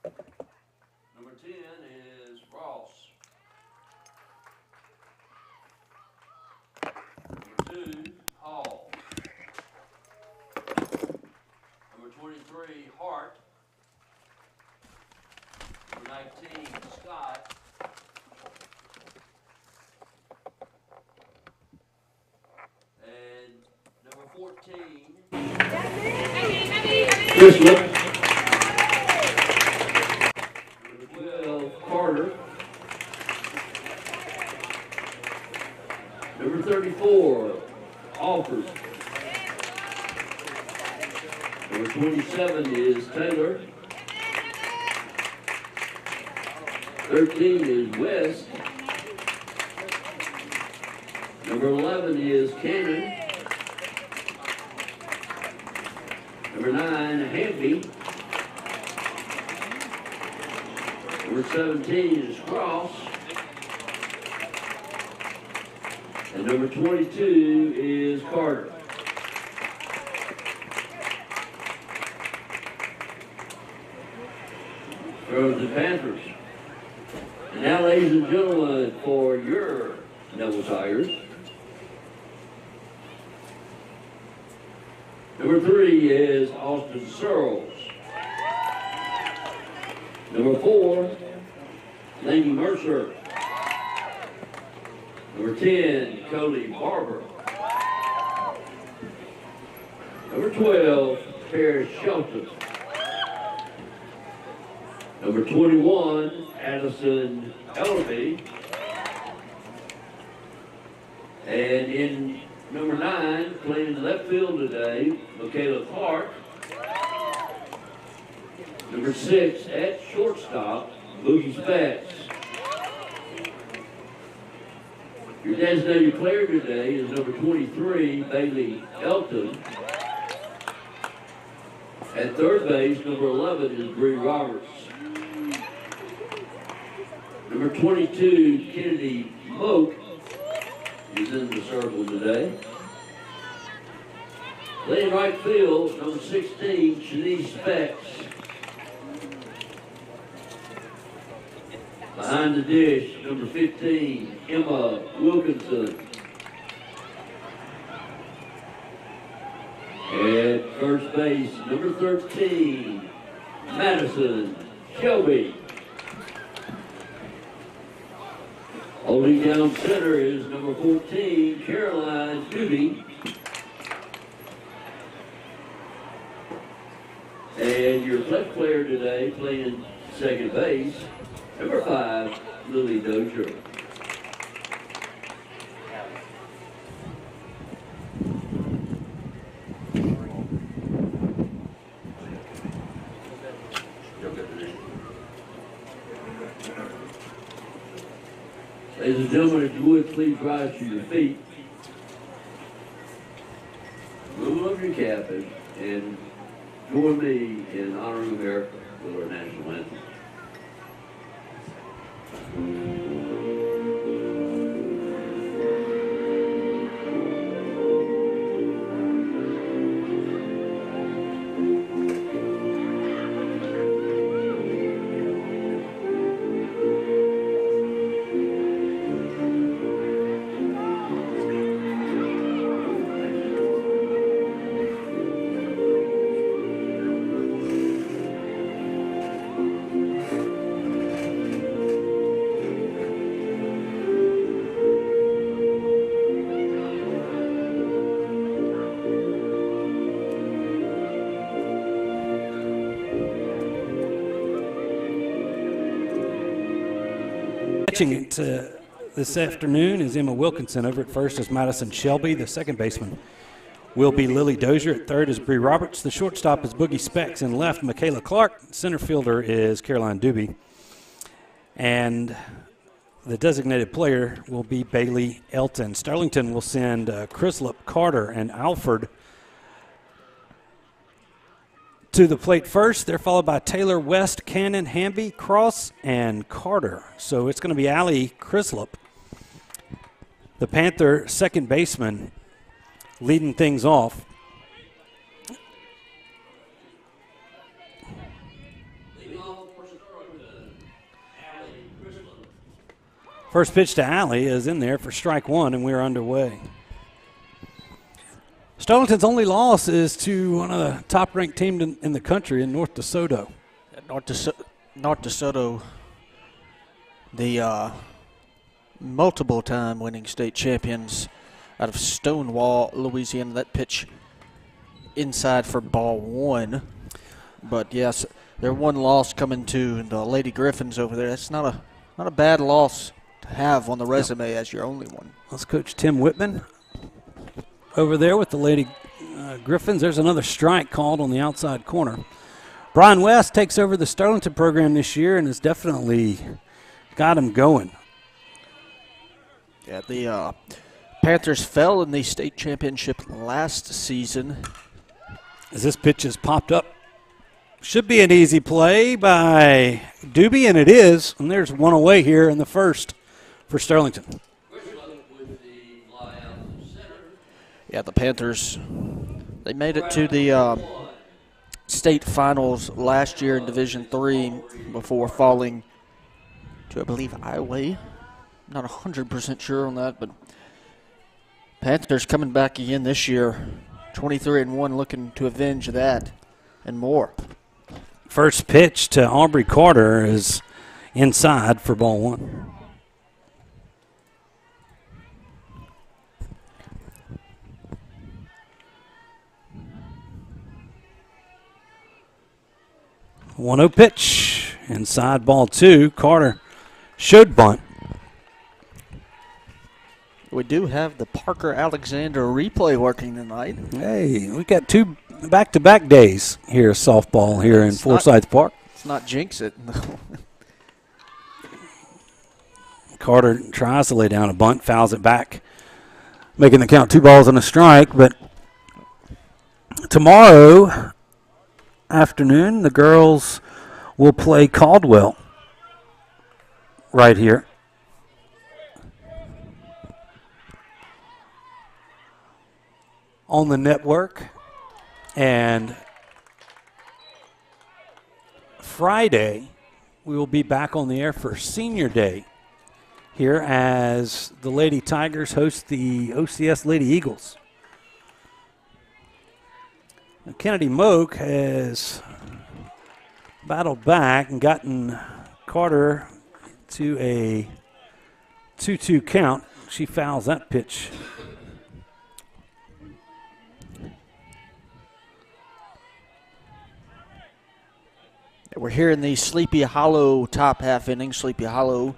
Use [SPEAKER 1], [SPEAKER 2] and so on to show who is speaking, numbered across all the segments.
[SPEAKER 1] Number 10 is Ross. Number 2, Hall. Number 23, Hart. Number 19, Scott. And number 14, Chrislip. Number 12, Carter. Number 34, Alford. Number 27 is Taylor. 13 is West. Number 11 is Cannon. Number 9, Hamby. Number 17 is Cross. And number 22 is Carter. For the Panthers. And now, ladies and gentlemen, for your Neville Tigers. Number 3 is Austin Searles. Number 4, Laney Mercer. Number 10, Cody Barber. Number 12, Paris Shelton. Number 21, Addison Ellerby. And in number 9, playing left field today, Michaela Clark. Number 6, at shortstop, Boogie Spatz. Your designated player today is number 23, Bailey Elton. At third base, number 11 is Bree Roberts. Number 22, Kennedy Moak, is in the circle today. Playing right field, number 16, Shanice Specs. Behind the dish, number 15, Emma Wilkinson. At first base, number 13, Madison Shelby. Holding down center is number 14, Caroline Doobie. And your left player today playing second base, number 5, Lily Dozier. Ladies and gentlemen, if you would, please rise to your feet. Roll up your cap and join me in honoring America with our national anthem.
[SPEAKER 2] Pitching it this afternoon is Emma Wilkinson. Over at first is Madison Shelby. The second baseman will be Lily Dozier. At third is Bree Roberts. The shortstop is Boogie Specs. And left, Michaela Clark. Center fielder is Caroline Doobie. And the designated player will be Bailey Elton. Sterlington will send Chrislip, Carter, and Alford to the plate first. They're followed by Taylor, West, Cannon, Hamby, Cross, and Carter. So it's going to be Allie Chrislip, the Panther second baseman, leading things off.
[SPEAKER 1] Leading off, of course,
[SPEAKER 2] First pitch to Alley is in there for strike one, and we're underway. Sterlington's only loss is to one of the top-ranked teams in the country in North DeSoto.
[SPEAKER 3] North DeSoto, the multiple-time winning state champions out of Stonewall, Louisiana. That pitch inside for ball one. But, yes, their one loss coming to the Lady Griffins over there. That's not a bad loss to have on the resume as your only one.
[SPEAKER 2] That's Coach Tim Whitman over there with the Lady Griffins. There's another strike called on the outside corner. Brian West takes over the Sterlington program this year and has definitely got him going.
[SPEAKER 3] Yeah, the Panthers fell in the state championship last season.
[SPEAKER 2] As this pitch has popped up, should be an easy play by Doobie, and it is. And there's one away here in the first for Sterlington.
[SPEAKER 3] Yeah, the Panthers, they made it to the state finals last year in Division III before falling to, I believe, Iowa. Not 100% sure on that, but Panthers coming back again this year, 23-1, looking to avenge that and more.
[SPEAKER 2] First pitch to Aubrey Carter is inside for ball one. One-oh pitch inside ball two. Carter should bunt.
[SPEAKER 3] We do have the Parker Alexander replay working tonight.
[SPEAKER 2] Hey, we got two back-to-back days here of softball here in Forsyth Park.
[SPEAKER 3] Let's not jinx it.
[SPEAKER 2] Carter tries to lay down a bunt, fouls it back, making the count 2 balls and a strike. But tomorrow afternoon, the girls will play Caldwell right here. On the network. And Friday, we will be back on the air for Senior Day here as the Lady Tigers host the OCS Lady Eagles. Now, Kennedy Moak has battled back and gotten Carter to a 2-2 count. She fouls that pitch.
[SPEAKER 3] We're here in the Sleepy Hollow top half inning. Sleepy Hollow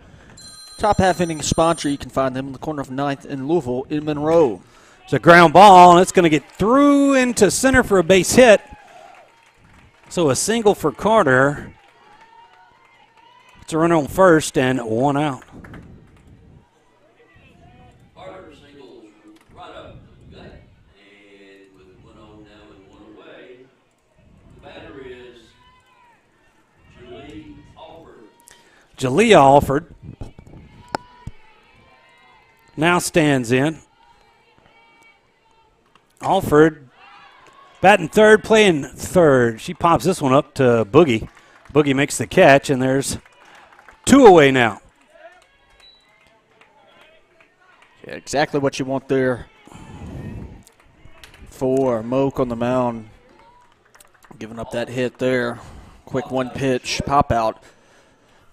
[SPEAKER 3] top half inning sponsor. You can find them in the corner of 9th and Louisville in Monroe.
[SPEAKER 2] It's a ground ball, and it's going to get through into center for a base hit. So a single for Carter. It's a run on first and one out.
[SPEAKER 1] Carter singles right up to the gut, and with one on now and one away, the batter is
[SPEAKER 2] Jalea Alford now stands in. Alford batting third, playing third. She pops this one up to Boogie. Boogie makes the catch, and there's 2 away now.
[SPEAKER 3] Yeah, exactly what you want there for Moak on the mound. Giving up that hit there. Quick one pitch, pop out.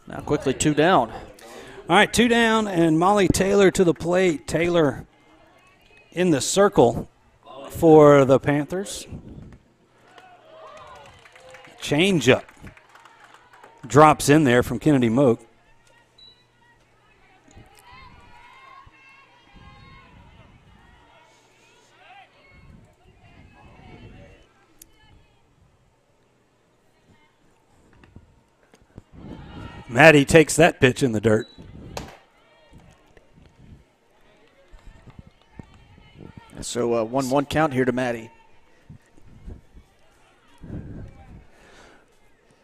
[SPEAKER 3] Now quickly 2 down.
[SPEAKER 2] All right, 2 down, and Molly Taylor to the plate. Taylor in the circle for the Panthers. Change up. Drops in there from Kennedy Moak. Maddie takes that pitch in the dirt.
[SPEAKER 3] So 1-1 count here to Maddie.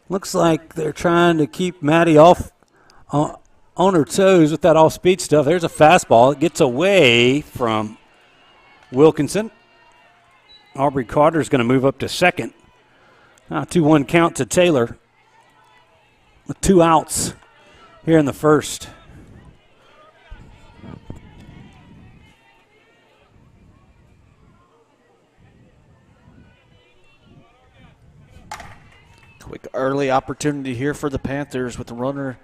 [SPEAKER 2] Looks like they're trying to keep Maddie off on her toes with that off-speed stuff. There's a fastball. It gets away from Wilkinson. Aubrey Carter's going to move up to second. Now 2-1 count to Taylor with 2 outs here in the first.
[SPEAKER 3] Quick early opportunity here for the Panthers with the runner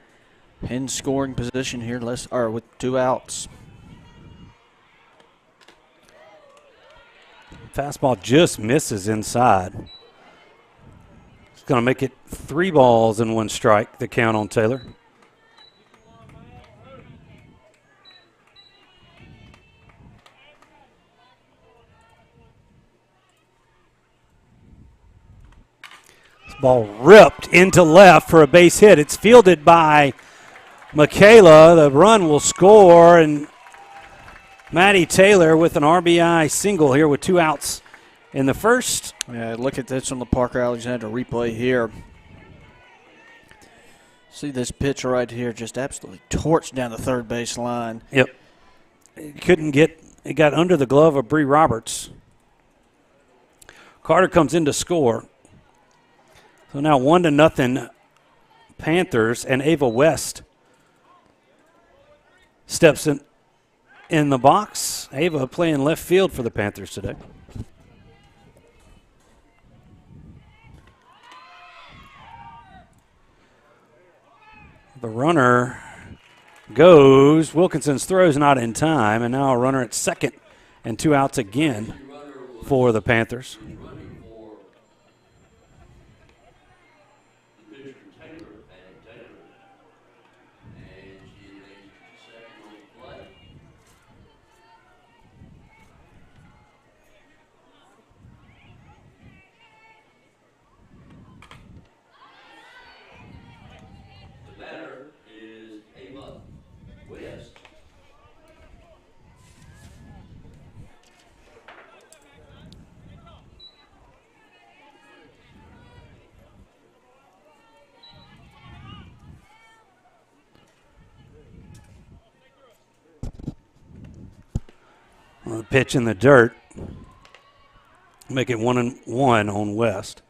[SPEAKER 3] in scoring position here, with 2 outs.
[SPEAKER 2] Fastball just misses inside. It's going to make it 3 balls and 1 strike, the count on Taylor. This ball ripped into left for a base hit. It's fielded by Michaela. The run will score, and Maddie Taylor with an RBI single here with 2 outs in the first.
[SPEAKER 3] Yeah, look at this on the Parker Alexander replay here. See this pitch right here, just absolutely torched down the third base line.
[SPEAKER 2] Yep. It got under the glove of Bree Roberts. Carter comes in to score. So now 1-0 Panthers, and Ava West steps in the box. Ava playing left field for the Panthers today. The runner goes. Wilkinson's throws not in time, and now a runner at second and 2 outs again for the Panthers. Pitch in the dirt. Make it 1-1 on West.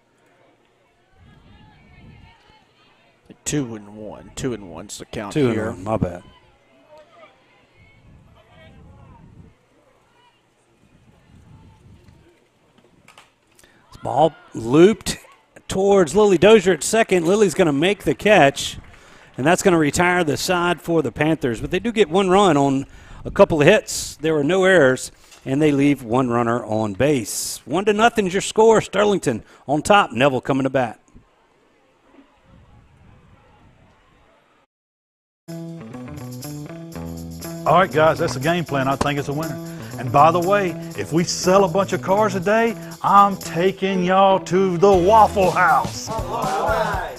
[SPEAKER 3] 2-1. 2-1's the count
[SPEAKER 2] 2-1,
[SPEAKER 3] here.
[SPEAKER 2] my bad. This ball looped towards Lily Dozier at second. Lily's going to make the catch, and that's going to retire the side for the Panthers. But they do get 1 run on a couple of hits. There were no errors, and they leave 1 runner on base. 1-0 is your score. Sterlington on top. Neville coming to bat.
[SPEAKER 4] All right, guys, that's the game plan. I think it's a winner. And by the way, if we sell a bunch of cars today, I'm taking y'all to the Waffle House. All right.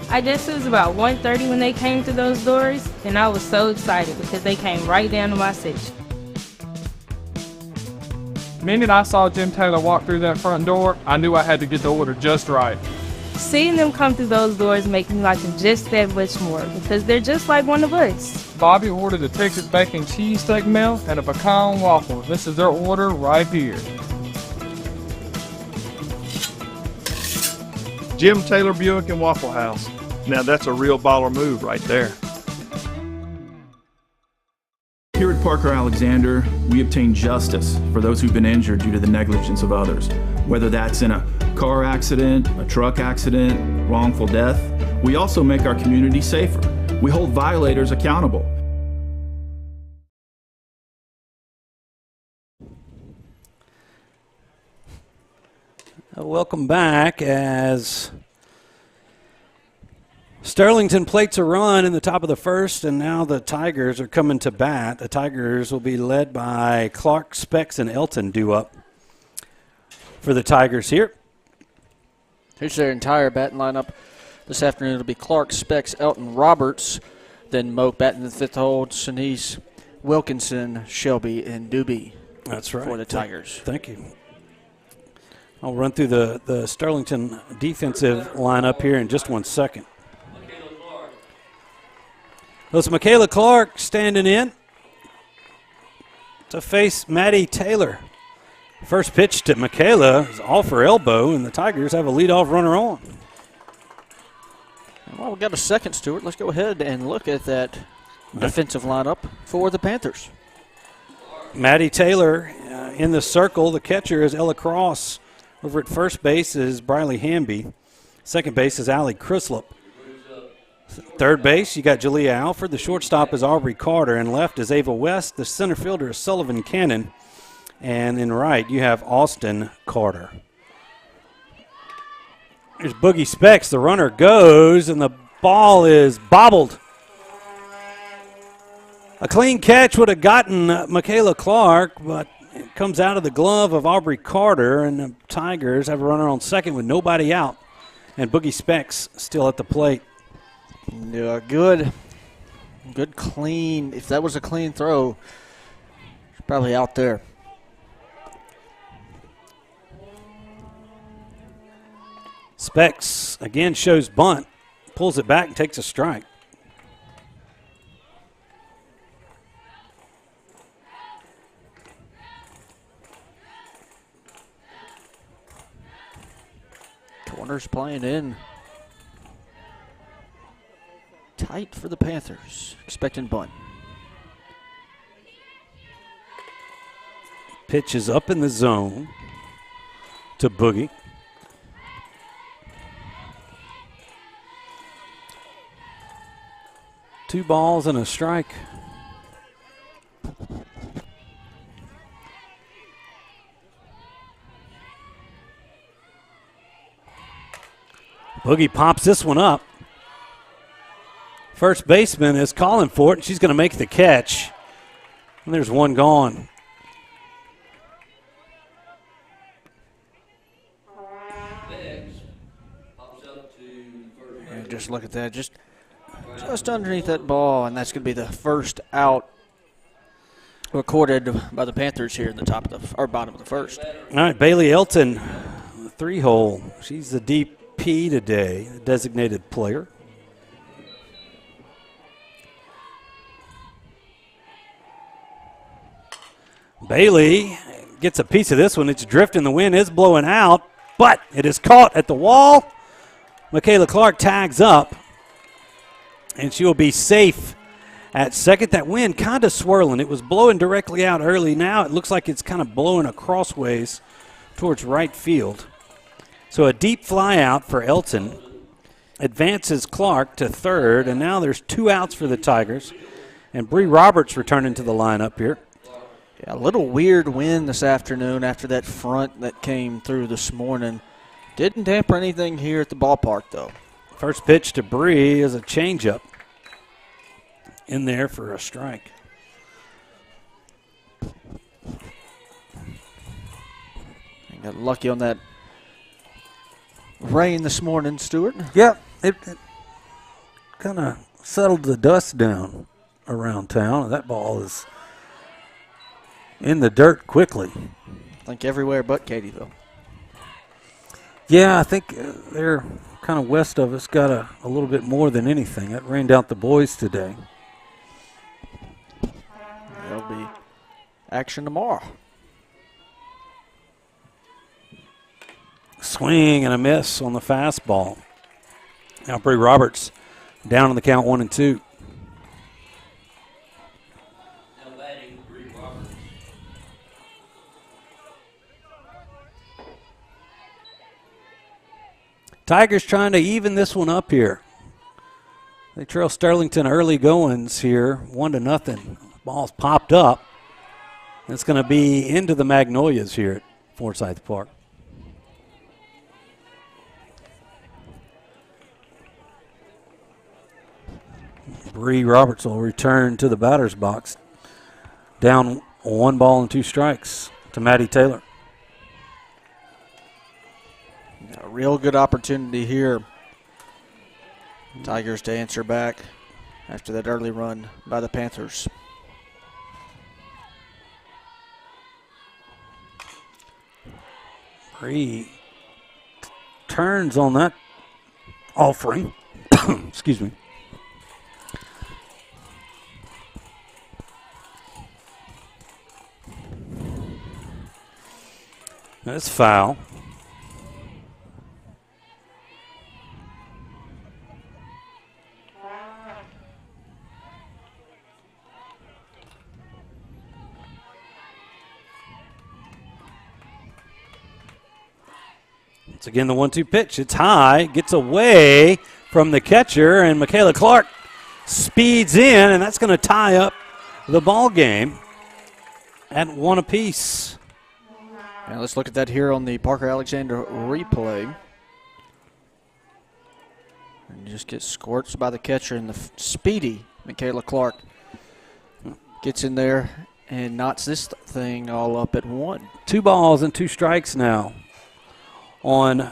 [SPEAKER 5] I guess it was about 1:30 when they came through those doors, and I was so excited because they came right down to my section.
[SPEAKER 6] The minute I saw Jim Taylor walk through that front door, I knew I had to get the order just right.
[SPEAKER 5] Seeing them come through those doors make me like them just that much more because they're just like one of us.
[SPEAKER 6] Bobby ordered a Texas bacon cheesesteak meal and a pecan waffle. This is their order right here.
[SPEAKER 7] Jim Taylor Buick and Waffle House. Now that's a real baller move right there.
[SPEAKER 8] Here at Parker Alexander, we obtain justice for those who've been injured due to the negligence of others. Whether that's in a car accident, a truck accident, wrongful death, we also make our community safer. We hold violators accountable.
[SPEAKER 2] Welcome back as Sterlington plates a run in the top of the first, and now the Tigers are coming to bat. The Tigers will be led by Clark, Specs, and Elton due up for the Tigers here.
[SPEAKER 3] Here's their entire batting lineup this afternoon. It'll be Clark, Specs, Elton, Roberts, then Moak batting the 5th hole, Sinise, Wilkinson, Shelby, and Doobie.
[SPEAKER 2] That's right.
[SPEAKER 3] For the Tigers.
[SPEAKER 2] Thank you. I'll run through the Sterlington defensive lineup here in just 1 second. That's Michaela Clark standing in to face Maddie Taylor. First pitch to Michaela is off her elbow, and the Tigers have a leadoff runner on.
[SPEAKER 3] Well, we've got a second, Stewart. Let's go ahead and look at that defensive lineup for the Panthers.
[SPEAKER 2] Maddie Taylor in the circle. The catcher is Ella Cross. Over at first base is Briley Hamby. Second base is Allie Crislip. Third base, you got Jalea Alford. The shortstop is Aubrey Carter. And left is Ava West. The center fielder is Sullivan Cannon. And in right, you have Austin Carter. There's Boogie Specs. The runner goes, and the ball is bobbled. A clean catch would have gotten Michaela Clark, but it comes out of the glove of Aubrey Carter, and the Tigers have a runner on second with nobody out. And Boogie Specs still at the plate.
[SPEAKER 3] Yeah, good clean. If that was a clean throw, it's probably out there.
[SPEAKER 2] Specs again shows bunt, pulls it back and takes a strike.
[SPEAKER 3] Corners playing in. Tight for the Panthers. Expecting bunt.
[SPEAKER 2] Pitch is up in the zone to Boogie. Two balls and a strike. Boogie pops this one up. First baseman is calling for it, and she's going to make the catch. And there's one gone.
[SPEAKER 3] And just look at that. Just underneath that ball, and that's going to be the first out recorded by the Panthers here in the top of the or bottom of the first.
[SPEAKER 2] All right, Bailey Elton, 3-hole. She's the DP today, the designated player. Bailey gets a piece of this one. It's drifting. The wind is blowing out, but it is caught at the wall. Michaela Clark tags up, and she will be safe at second. That wind kind of swirling. It was blowing directly out early. Now it looks like it's kind of blowing acrossways towards right field. So a deep fly out for Elton. Advances Clark to third, and now there's two outs for the Tigers. And Bree Roberts returning to the lineup here.
[SPEAKER 3] Yeah, a little weird wind this afternoon after that front that came through this morning. Didn't damper anything here at the ballpark, though.
[SPEAKER 2] First pitch to Bree is a changeup in there for a strike.
[SPEAKER 3] Got lucky on that rain this morning, Stewart.
[SPEAKER 2] Yep, it kind of settled the dust down around town. That ball is in the dirt quickly.
[SPEAKER 3] I think everywhere but Katyville.
[SPEAKER 2] Yeah, I think they're kind of west of us got a little bit more than anything. That rained out the boys today.
[SPEAKER 3] There'll be action tomorrow.
[SPEAKER 2] Swing and a miss on the fastball. Now Bree Roberts down on the count 1-2.
[SPEAKER 1] Now batting, Bree Roberts.
[SPEAKER 2] Tigers trying to even this one up here. They trail Sterlington early goings here, 1-0. Ball's popped up. It's going to be into the Magnolias here at Forsyth Park. Bree Roberts will return to the batter's box. Down 1 ball and 2 strikes to Maddie Taylor.
[SPEAKER 3] A real good opportunity here. Tigers to answer back after that early run by the Panthers.
[SPEAKER 2] Bree turns on that offering. Excuse me. That's foul. Once again, the 1-2 pitch. It's high, gets away from the catcher, and Michaela Clark speeds in, and that's going to tie up the ball game at 1 apiece.
[SPEAKER 3] Now let's look at that here on the Parker Alexander replay. And just gets scorched by the catcher, and the speedy Michaela Clark gets in there and knots this thing all up at 1.
[SPEAKER 2] 2 balls and 2 strikes now on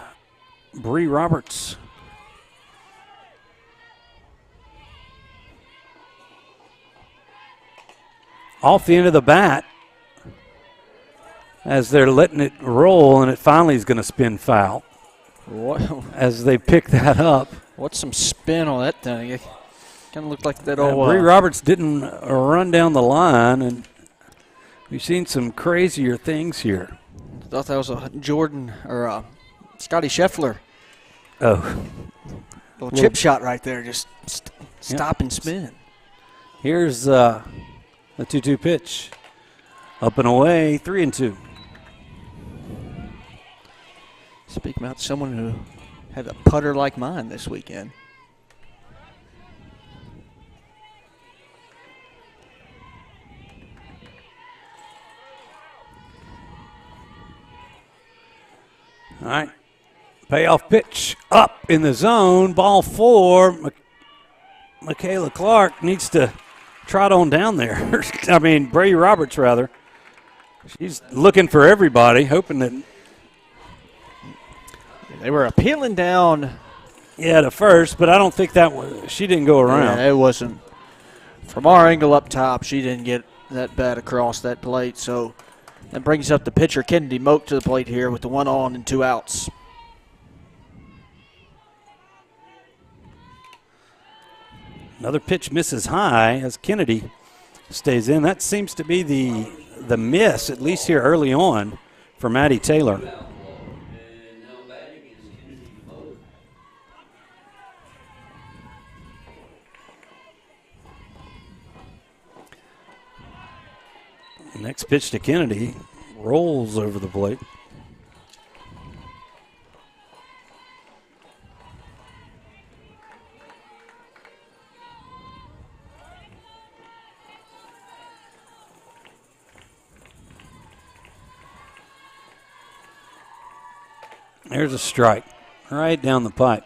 [SPEAKER 2] Bree Roberts. Off the end of the bat as they're letting it roll, and it finally is going to spin foul.
[SPEAKER 3] What?
[SPEAKER 2] As they pick that up.
[SPEAKER 3] What's some spin on that thing? It kind of looked like that old.
[SPEAKER 2] Bree Roberts didn't run down the line, and we've seen some crazier things here.
[SPEAKER 3] I thought that was a Jordan or a Scotty Scheffler.
[SPEAKER 2] Oh.
[SPEAKER 3] Little chip shot right there. Just stop and spin.
[SPEAKER 2] Here's the 2-2 pitch. Up and away, 3-2.
[SPEAKER 3] Speak about someone who had a putter like mine this weekend.
[SPEAKER 2] All right. Payoff pitch up in the zone. Ball 4. Michaela Clark needs to trot on down there. I mean, Bree Roberts, rather. She's looking for everybody, hoping that.
[SPEAKER 3] They were appealing down.
[SPEAKER 2] Yeah, to first, but I don't think she didn't go around.
[SPEAKER 3] Yeah, it wasn't. From our angle up top, she didn't get that bat across that plate. So that brings up the pitcher, Kennedy Moak, to the plate here with the 1 on and 2 outs.
[SPEAKER 2] Another pitch misses high as Kennedy stays in. That seems to be the miss, at least here early on, for Maddie Taylor. Next pitch to Kennedy rolls over the plate. There's a strike right down the pipe.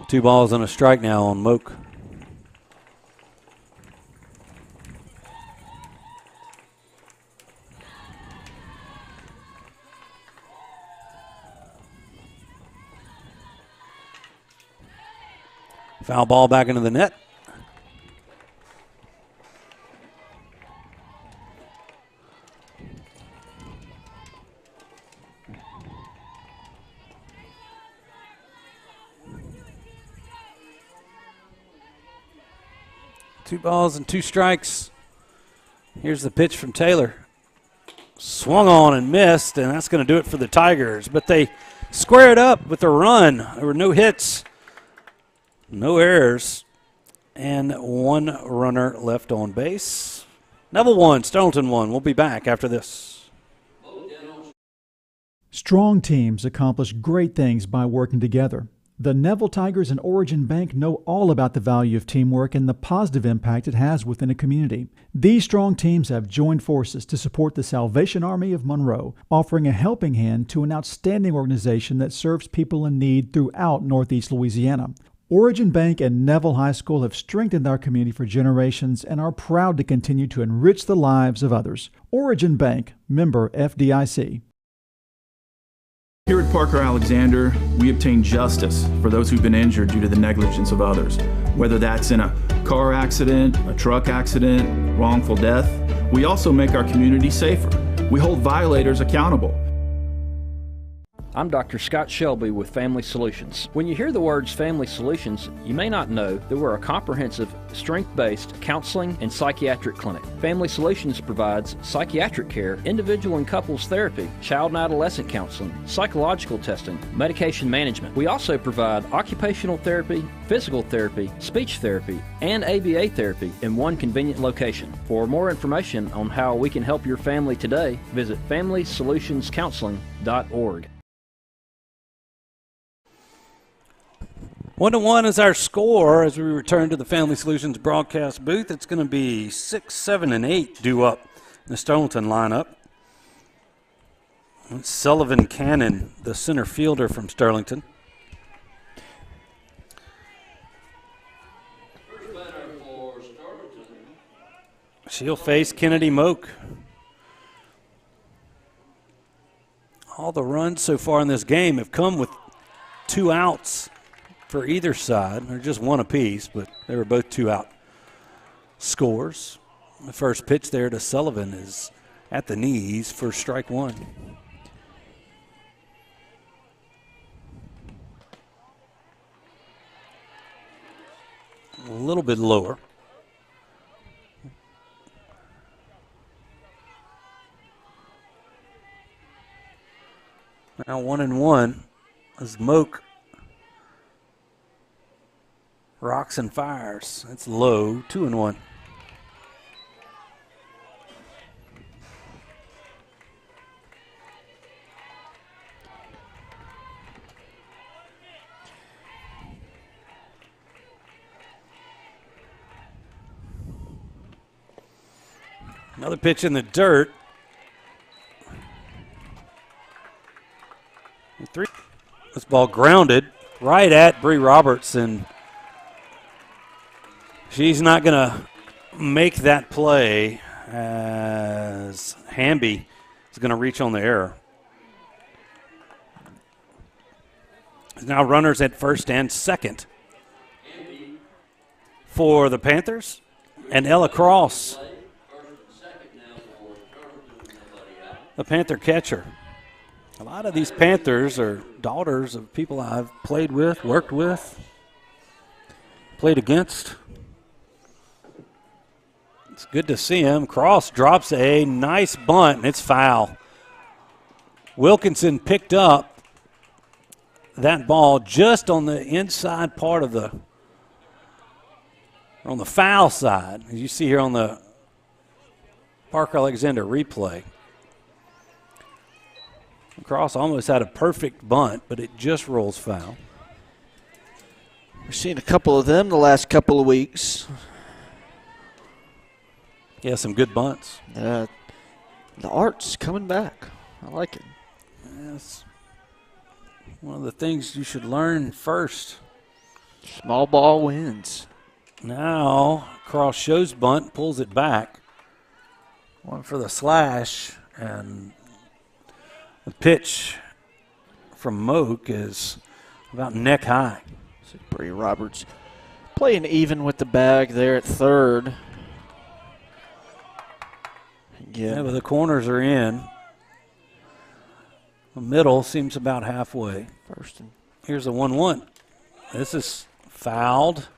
[SPEAKER 2] 2 balls and a strike now on Moak. Foul ball back into the net. Two balls and 2 strikes. Here's the pitch from Taylor. Swung on and missed, and that's going to do it for the Tigers. But they square it up with a run. There were no hits. No errors, and 1 runner left on base. Neville 1, Sterlington 1. We'll be back after this.
[SPEAKER 9] Strong teams accomplish great things by working together. The Neville Tigers and Origin Bank know all about the value of teamwork and the positive impact it has within a community. These strong teams have joined forces to support the Salvation Army of Monroe, offering a helping hand to an outstanding organization that serves people in need throughout Northeast Louisiana. Origin Bank and Neville High School have strengthened our community for generations and are proud to continue to enrich the lives of others. Origin Bank, member FDIC.
[SPEAKER 8] Here at Parker Alexander, we obtain justice for those who've been injured due to the negligence of others. Whether that's in a car accident, a truck accident, wrongful death, we also make our community safer. We hold violators accountable.
[SPEAKER 10] I'm Dr. Scott Shelby with Family Solutions. When you hear the words Family Solutions, you may not know that we're a comprehensive, strength-based counseling and psychiatric clinic. Family Solutions provides psychiatric care, individual and couples therapy, child and adolescent counseling, psychological testing, medication management. We also provide occupational therapy, physical therapy, speech therapy, and ABA therapy in one convenient location. For more information on how we can help your family today, visit FamilySolutionsCounseling.org.
[SPEAKER 2] 1-1 is our score as we return to the Family Solutions broadcast booth. It's going to be 6, 7, and 8 due up in the Sterlington lineup. It's Sullivan Cannon, the center fielder from Sterlington. She'll face Kennedy Moak. All the runs so far in this game have come with 2 outs for either side. They're just 1 apiece, but they were both 2-out scores. The first pitch there to Sullivan is at the knees for strike 1. A little bit lower. Now 1-1 as Moak rocks and fires. It's low, 2-1. Another pitch in the dirt. 3. This ball grounded right at Bree Roberts, and she's not going to make that play as Hamby is going to reach on the error. Now runners at first and second for the Panthers, and Ella Cross, the Panther catcher. A lot of these Panthers are daughters of people I've played with, worked with, played against. It's good to see him. Cross drops a nice bunt, and it's foul. Wilkinson picked up that ball just on the inside part of on the foul side, as you see here on the Parker Alexander replay. Cross almost had a perfect bunt, but it just rolls foul.
[SPEAKER 3] We're seeing a couple of them the last couple of weeks.
[SPEAKER 2] Yeah, some good bunts.
[SPEAKER 3] The art's coming back. I like it.
[SPEAKER 2] Yes. One of the things you should learn first.
[SPEAKER 3] Small ball wins.
[SPEAKER 2] Now, Cross shows bunt, pulls it back. One for the slash, and the pitch from Moak is about neck high.
[SPEAKER 3] Bree Roberts playing even with the bag there at third.
[SPEAKER 2] Yeah, but the corners are in. The middle seems about halfway.
[SPEAKER 3] First and
[SPEAKER 2] here's a 1-1. This is fouled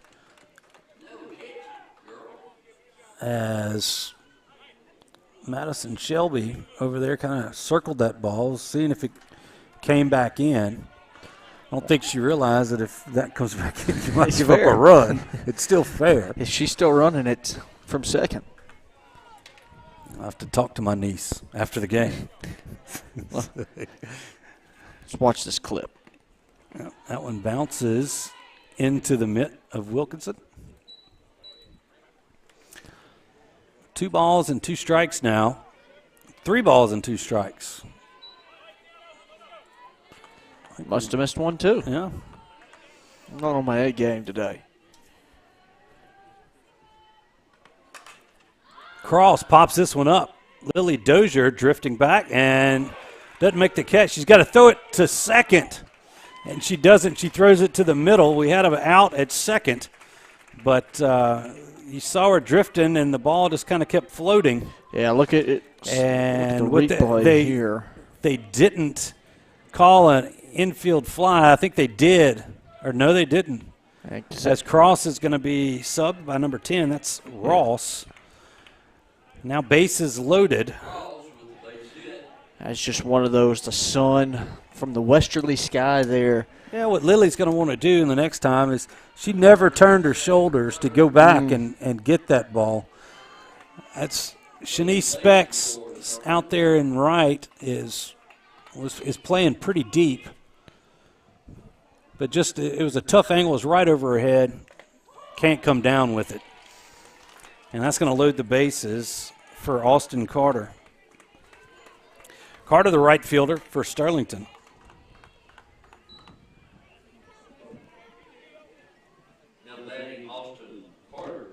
[SPEAKER 2] as Madison Shelby over there kind of circled that ball, seeing if it came back in. I don't think she realized that if that comes back in, you might give up a run. It's still fair.
[SPEAKER 3] Is she still running it from second?
[SPEAKER 2] I'll have to talk to my niece after the game.
[SPEAKER 3] Let's watch this clip.
[SPEAKER 2] That one bounces into the mitt of Wilkinson. 2 balls and 2 strikes now. 3 balls and 2 strikes.
[SPEAKER 3] Must have missed one, too.
[SPEAKER 2] Yeah.
[SPEAKER 3] I'm not on my A game today.
[SPEAKER 2] Cross pops this one up. Lily Dozier drifting back and doesn't make the catch. She's got to throw it to second, and she doesn't. She throws it to the middle. We had an out at second, but you saw her drifting, and the ball just kind of kept floating.
[SPEAKER 3] Yeah, look at it.
[SPEAKER 2] And
[SPEAKER 3] look at the replay here.
[SPEAKER 2] They didn't call an infield fly. I think they did. Or no, they didn't. As Cross is going to be subbed by number 10. That's Ross. Now bases loaded.
[SPEAKER 3] That's just one of those, the sun from the westerly sky there.
[SPEAKER 2] Yeah, what Lily's going to want to do in the next time is she never turned her shoulders to go back and get that ball. That's Shanice Specs out there in right is playing pretty deep. But just it was a tough angle. It was right over her head. Can't come down with it. And that's going to load the bases for Austin Carter. Carter, the right fielder for Sterlington.
[SPEAKER 1] Now batting Austin Carter.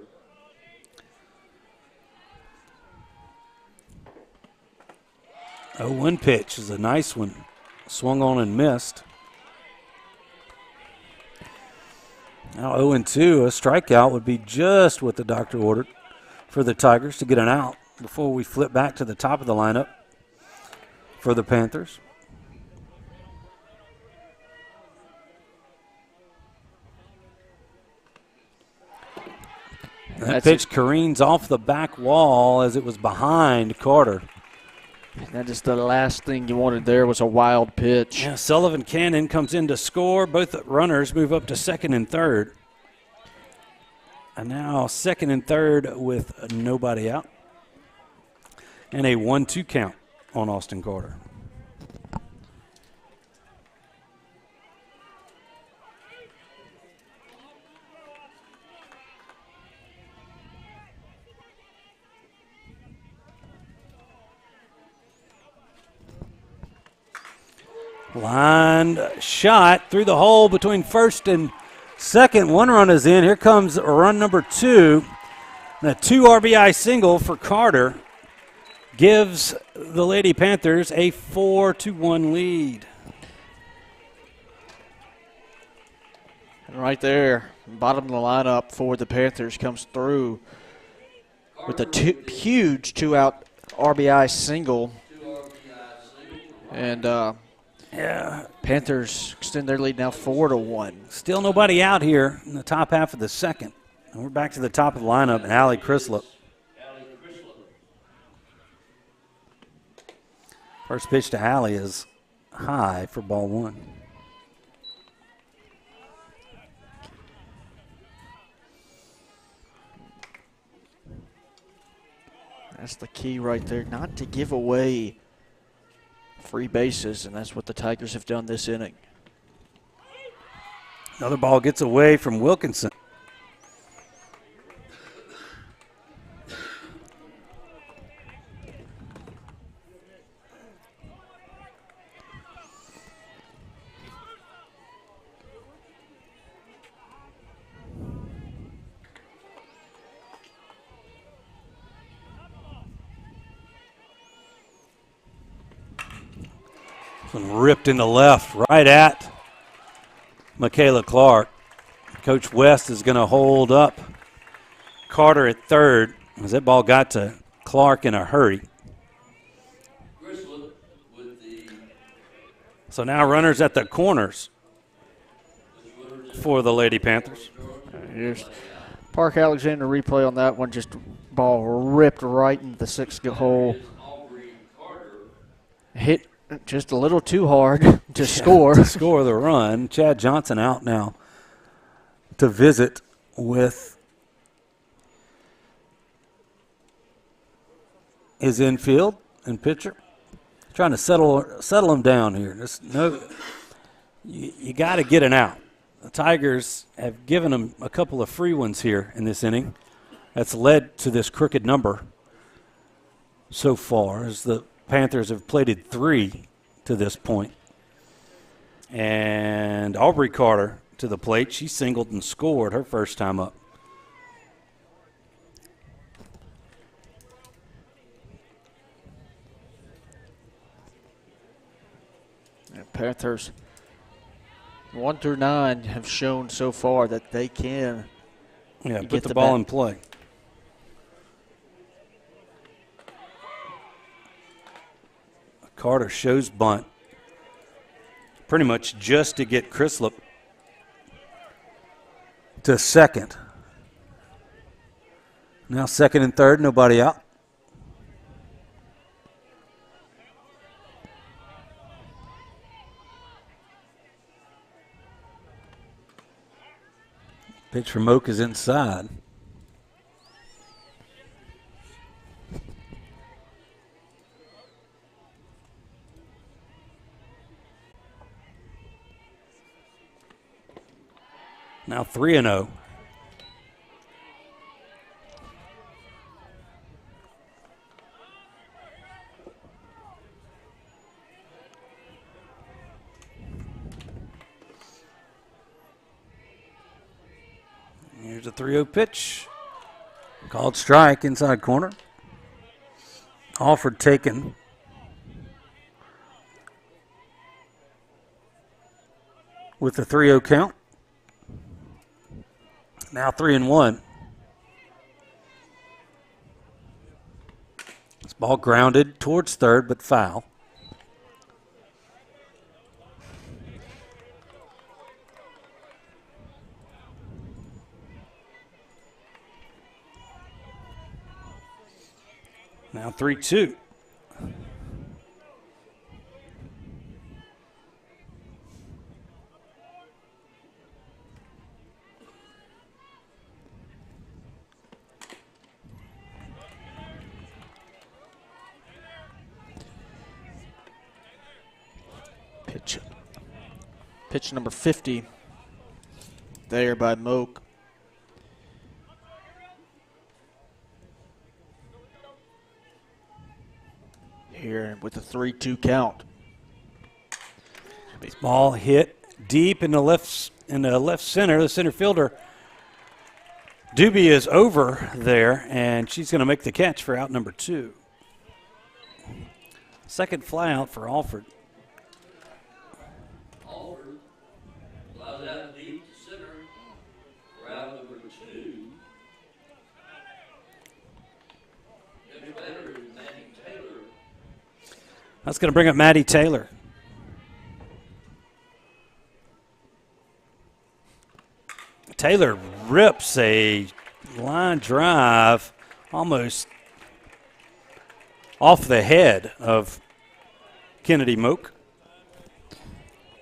[SPEAKER 2] Oh, one pitch is a nice one. Swung on and missed. Now 0-2, a strikeout would be just what the doctor ordered for the Tigers to get an out before we flip back to the top of the lineup for the Panthers. That pitch careens off the back wall as it was behind Carter.
[SPEAKER 3] That is the last thing you wanted there was a wild pitch.
[SPEAKER 2] Yeah, Sullivan Cannon comes in to score. Both runners move up to second and third. And now second and third with nobody out. And a 1-2 count on Austin Carter. Lined shot through the hole between first and second. One run is in. Here comes run number 2. And a 2 RBI single for Carter gives the Lady Panthers a 4-1 lead.
[SPEAKER 3] And right there, bottom of the lineup for the Panthers comes through with a huge 2-out RBI single. And Panthers extend their lead now 4-1.
[SPEAKER 2] Still nobody out here in the top half of the second. And we're back to the top of the lineup, and Allie Crislip. First pitch to Allie is high for ball 1.
[SPEAKER 3] That's the key right there, not to give away free bases, and that's what the Tigers have done this inning.
[SPEAKER 2] Another ball gets away from Wilkinson. Ripped in the left, right at Michaela Clark. Coach West is going to hold up Carter at third as that ball got to Clark in a hurry. So now runners at the corners for the Lady Panthers.
[SPEAKER 3] Here's Park Alexander replay on that one. Just ball ripped right into the 6th hole. Hit just a little too hard to score.
[SPEAKER 2] To score the run. Chad Johnson out now to visit with his infield and pitcher. Trying to settle him down here. You got to get an out. The Tigers have given them a couple of free ones here in this inning. That's led to this crooked number so far, as the Panthers have plated 3 to this point. And Aubrey Carter to the plate. She singled and scored her first time up.
[SPEAKER 3] And Panthers 1 through 9 have shown so far that they can
[SPEAKER 2] put the ball in play. Carter shows bunt pretty much just to get Crislip to second. Now second and third, nobody out. Pitch from Oak is inside. Now 3-0. Here's a 3-0 pitch. Called strike inside corner. Alford taken. With the 3-0 count. Now 3-1. This ball grounded towards third, but foul. Now 3-2.
[SPEAKER 3] Pitch number 50 there by Moak. Here with the 3-2 count.
[SPEAKER 2] This ball hit deep in the left center. The center fielder, Doobie, is over there, and she's going to make the catch for out number 2. Second fly out for Alford.
[SPEAKER 1] Alford flies out deep to center for out number 2. Next batter is Maddie Taylor.
[SPEAKER 2] That's going to bring up Maddie Taylor. Taylor rips a line drive almost off the head of Kennedy Moak.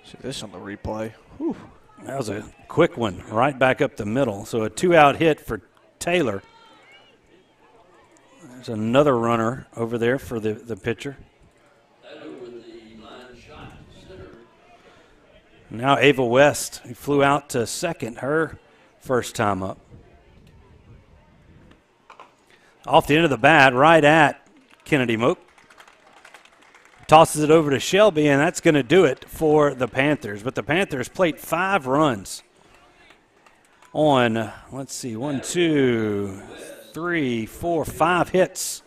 [SPEAKER 3] See this on the replay. Whew.
[SPEAKER 2] That was a quick one right back up the middle. So a 2-out hit for Taylor. There's another runner over there for the pitcher. Now Ava West, who flew out to second, her first time up. Off the end of the bat, right at Kennedy Moak. Tosses it over to Shelby, and that's going to do it for the Panthers. But the Panthers played 5 runs on, let's see, 1, 2, 3, 4, 5 hits.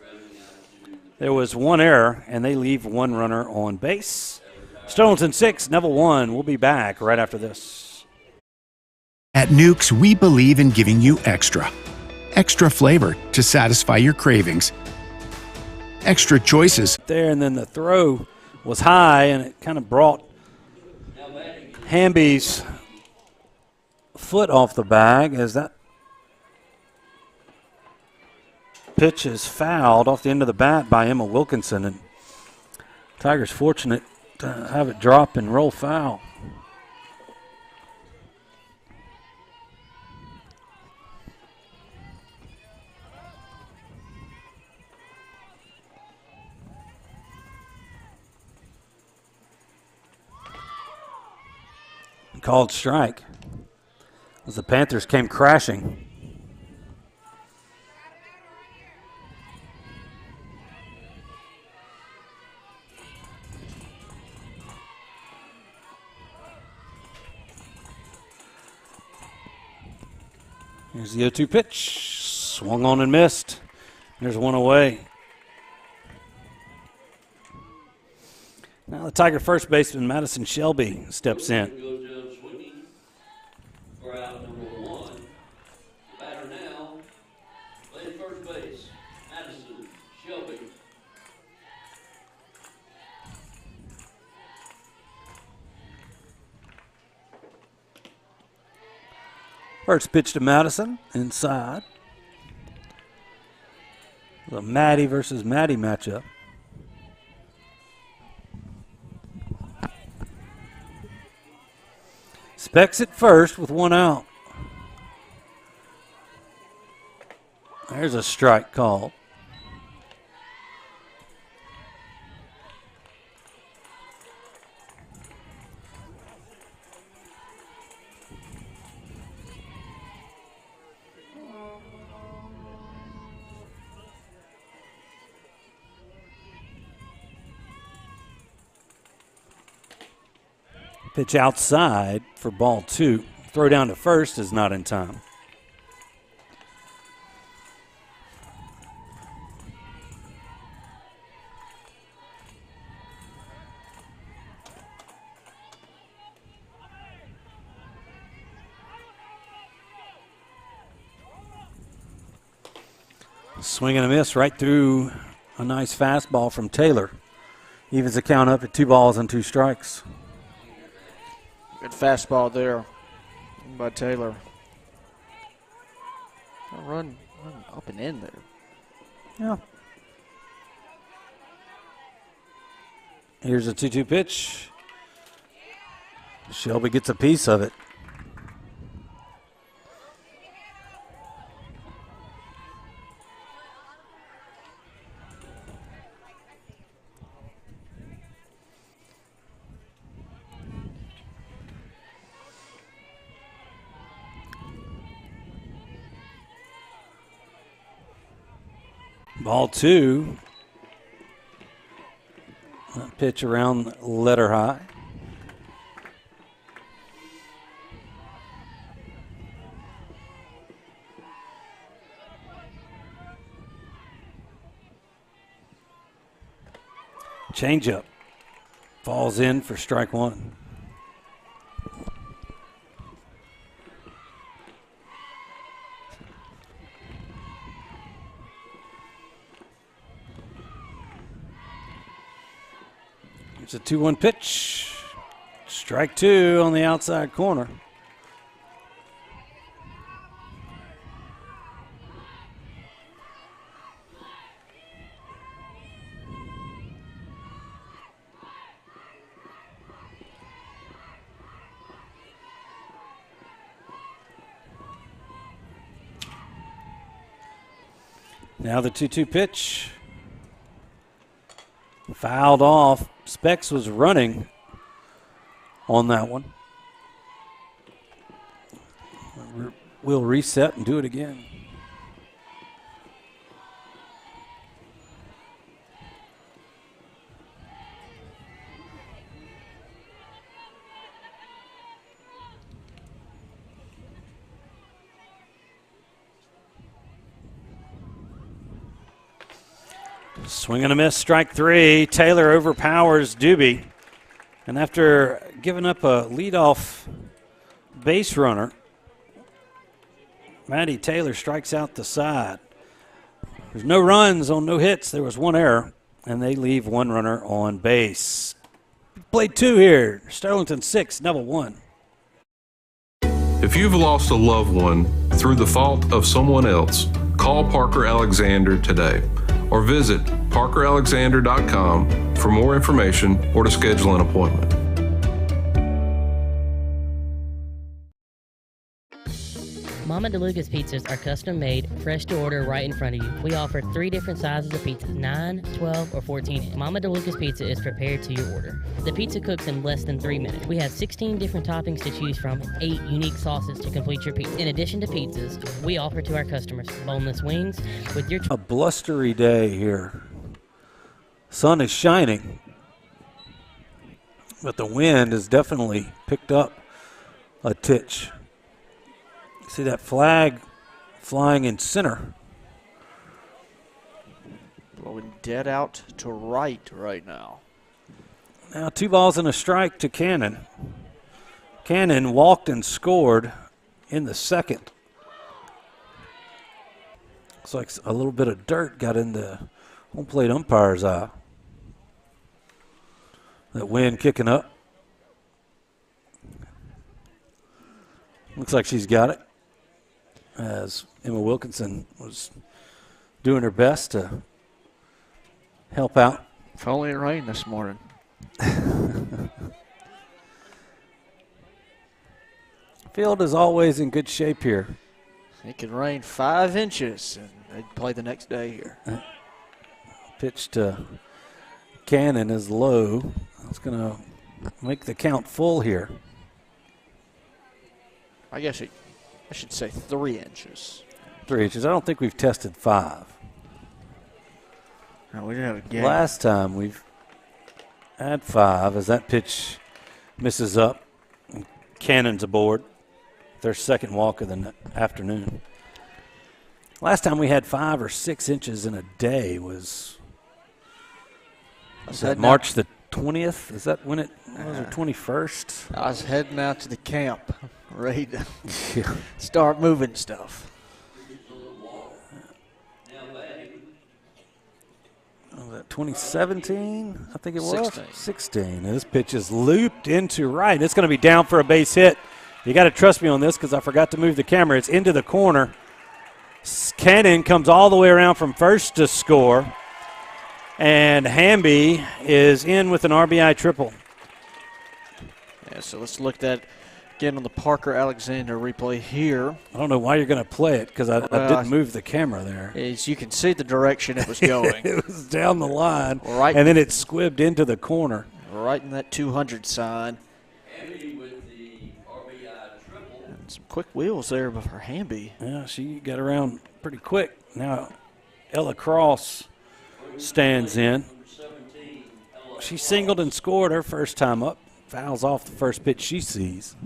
[SPEAKER 2] There was 1 error, and they leave 1 runner on base. Sterlington 6, Neville 1. We'll be back right after this.
[SPEAKER 11] At Nukes, we believe in giving you extra. Extra flavor to satisfy your cravings. Extra choices.
[SPEAKER 2] There, and then the throw was high, and it kind of brought Hamby's foot off the bag as that pitch is fouled off the end of the bat by Emma Wilkinson. And Tigers fortunate to have it drop and roll foul. Called strike as the Panthers came crashing. Here's the 0-2 pitch. Swung on and missed. There's 1 away. Now the Tiger first baseman, Madison Shelby, steps in.
[SPEAKER 1] Goes down swinging for out number 1. Batter now, playing first base, Madison Shelby.
[SPEAKER 2] First pitch to Madison, inside. The Maddie versus Maddie matchup. Specs at first with 1 out. There's a strike call. Pitch outside for ball 2. Throw down to first is not in time. Swing and a miss right through a nice fastball from Taylor. Evens the count up at 2 balls and 2 strikes.
[SPEAKER 3] Good fastball there by Taylor. Run up and in there.
[SPEAKER 2] Yeah. Here's a 2-2 pitch. Shelby gets a piece of it. Ball 2. That pitch around letter high. Changeup. Falls in for strike 1. It's a 2-1 pitch. Strike 2 on the outside corner. Now the 2-2 pitch. Fouled off. Specs was running on that one. We'll reset and do it again. Swing and a miss, strike 3. Taylor overpowers Doobie. And after giving up a leadoff base runner, Maddie Taylor strikes out the side. There's no runs on no hits. There was 1 error, and they leave 1 runner on base. Played 2 here. Sterlington 6, Neville 1.
[SPEAKER 12] If you've lost a loved one through the fault of someone else, call Parker Alexander today or visit parkeralexander.com for more information or to schedule an appointment.
[SPEAKER 13] Mama DeLuca's pizzas are custom made, fresh to order right in front of you. We offer 3 different sizes of pizzas, 9, 12, or 14 inch. Mama DeLuca's pizza is prepared to your order. The pizza cooks in less than 3 minutes. We have 16 different toppings to choose from and 8 unique sauces to complete your pizza. In addition to pizzas, we offer to our customers boneless wings with your...
[SPEAKER 2] A blustery day here. Sun is shining, but the wind has definitely picked up a titch. See that flag flying in center.
[SPEAKER 3] Blowing dead out to right now.
[SPEAKER 2] Now 2 balls and a strike to Cannon. Cannon walked and scored in the second. Looks like a little bit of dirt got in the home plate umpire's eye. That wind kicking up. Looks like she's got it, as Emma Wilkinson was doing her best to help out.
[SPEAKER 3] If only it rained this morning.
[SPEAKER 2] Field is always in good shape here.
[SPEAKER 3] It could rain 5 inches and they'd play the next day here.
[SPEAKER 2] Pitch to Cannon is low. That's going to make the count full here.
[SPEAKER 3] I guess I should say 3 inches.
[SPEAKER 2] 3 inches. I don't think we've tested 5.
[SPEAKER 3] No, we didn't have a game.
[SPEAKER 2] Last time we've had 5 as that pitch misses up Cannons aboard. Their second walk of the afternoon. Last time we had 5 or 6 inches in a day was that March the 20th? Is that when it was, or 21st?
[SPEAKER 3] I was heading out to the camp, ready to start moving stuff.
[SPEAKER 2] Was that 2017? I think it was. 16. And this pitch is looped into right. It's going to be down for a base hit. You got to trust me on this because I forgot to move the camera. It's into the corner. Cannon comes all the way around from first to score. And Hamby is in with an RBI triple.
[SPEAKER 3] Yeah, so let's look at that again on the Parker Alexander replay here.
[SPEAKER 2] I don't know why you're going to play it because I didn't move the camera there.
[SPEAKER 3] As you can see the direction it was going.
[SPEAKER 2] It was down the line,
[SPEAKER 3] right,
[SPEAKER 2] and then it squibbed into the corner.
[SPEAKER 3] Right in that 200 sign. And some quick wheels there for Hamby.
[SPEAKER 2] Yeah, she got around pretty quick. Now Ella Cross stands in. She singled and scored her first time up. Fouls off the first pitch she sees.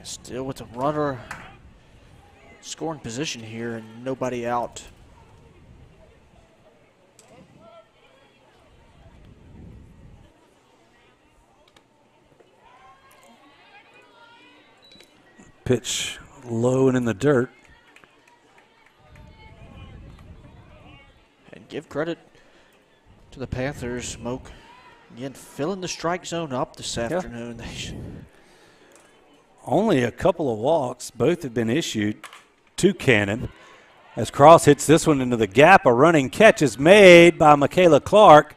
[SPEAKER 3] Still with the runner scoring position here and nobody out.
[SPEAKER 2] Pitch low and in the dirt.
[SPEAKER 3] And give credit to the Panthers, Smoke. Again, filling the strike zone up this afternoon.
[SPEAKER 2] Only a couple of walks. Both have been issued to Cannon. As Cross hits this one into the gap, a running catch is made by Michaela Clark.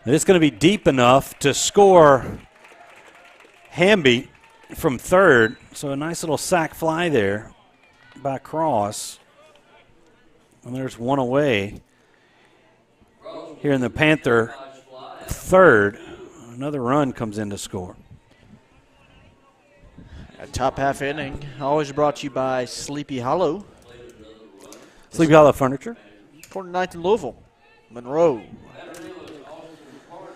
[SPEAKER 2] And it's going to be deep enough to score Hamby from third. So a nice little sac fly there by Cross. And there's one away. Here in the Panther third, another run comes in to score.
[SPEAKER 3] A top half inning, always brought to you by Sleepy Hollow.
[SPEAKER 2] Sleepy Hollow Furniture.
[SPEAKER 3] 49th in Louisville, Monroe.
[SPEAKER 2] All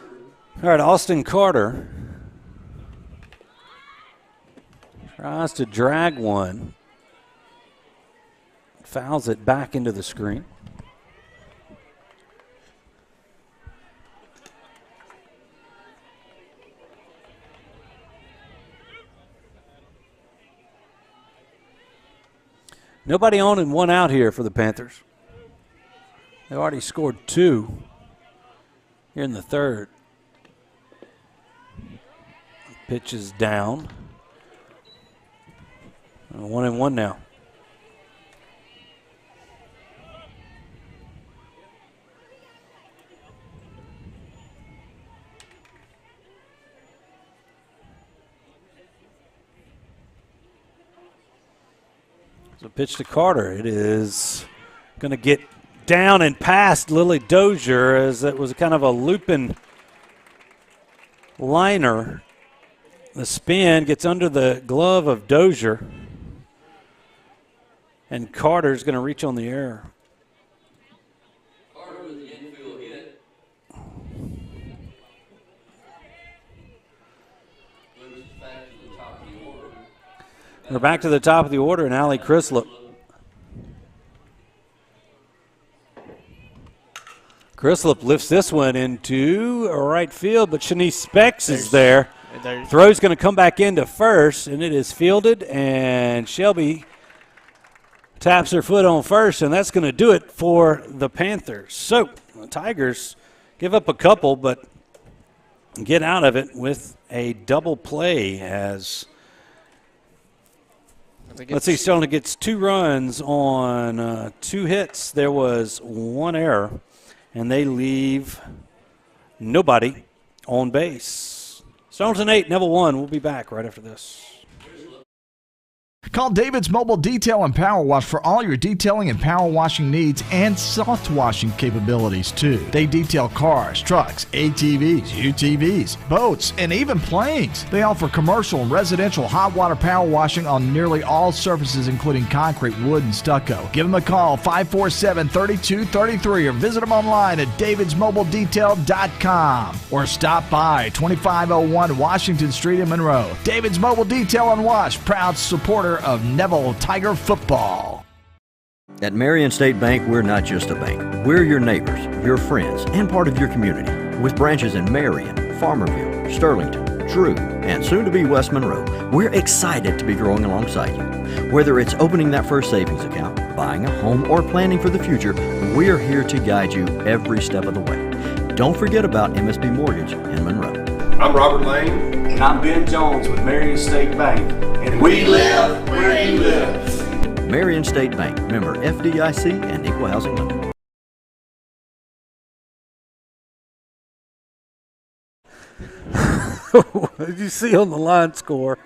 [SPEAKER 2] right, Austin Carter tries to drag one. Fouls it back into the screen. Nobody on and one out here for the Panthers. They already scored 2 here in the third. Pitch is down. 1-1 now. So pitch to Carter. It is going to get down and past Lily Dozier as it was kind of a looping liner. The spin gets under the glove of Dozier. And Carter's going to reach on the error.
[SPEAKER 1] Carter with the infield hit. Moves back to the top of the order.
[SPEAKER 2] We're back to the top of the order, and Allie Crislip. Crislip lifts this one into right field, but Shanice Specs is there. Throw's going to come back into first, and it is fielded, and Shelby taps her foot on first, and that's going to do it for the Panthers. So the Tigers give up a couple, but get out of it with a double play as – let's see, Sterling gets 2 runs on 2 hits. There was 1 error, and they leave nobody on base. Sterlington 8, Neville 1. We'll be back right after this.
[SPEAKER 14] Call David's Mobile Detail and Power Wash for all your detailing and power washing needs and soft washing capabilities too. They detail cars, trucks, ATVs, UTVs, boats, and even planes. They offer commercial and residential hot water power washing on nearly all surfaces including concrete, wood, and stucco. Give them a call 547-3233 or visit them online at davidsmobiledetail.com or stop by 2501 Washington Street in Monroe. David's Mobile Detail and Wash, proud supporter of Neville Tiger football.
[SPEAKER 15] At Marion State Bank, we're not just a bank. We're your neighbors, your friends, and part of your community. With branches in Marion, Farmerville, Sterlington, Drew, and soon to be West Monroe, we're excited to be growing alongside you. Whether it's opening that first savings account, buying a home, or planning for the future, we're here to guide you every step of the way. Don't forget about MSB Mortgage in Monroe.
[SPEAKER 16] I'm Robert Lane.
[SPEAKER 17] And I'm Ben Jones with Marion State Bank. And we live where you live.
[SPEAKER 15] Marion State Bank, member FDIC and Equal Housing Lender.
[SPEAKER 2] Did you see on the line score?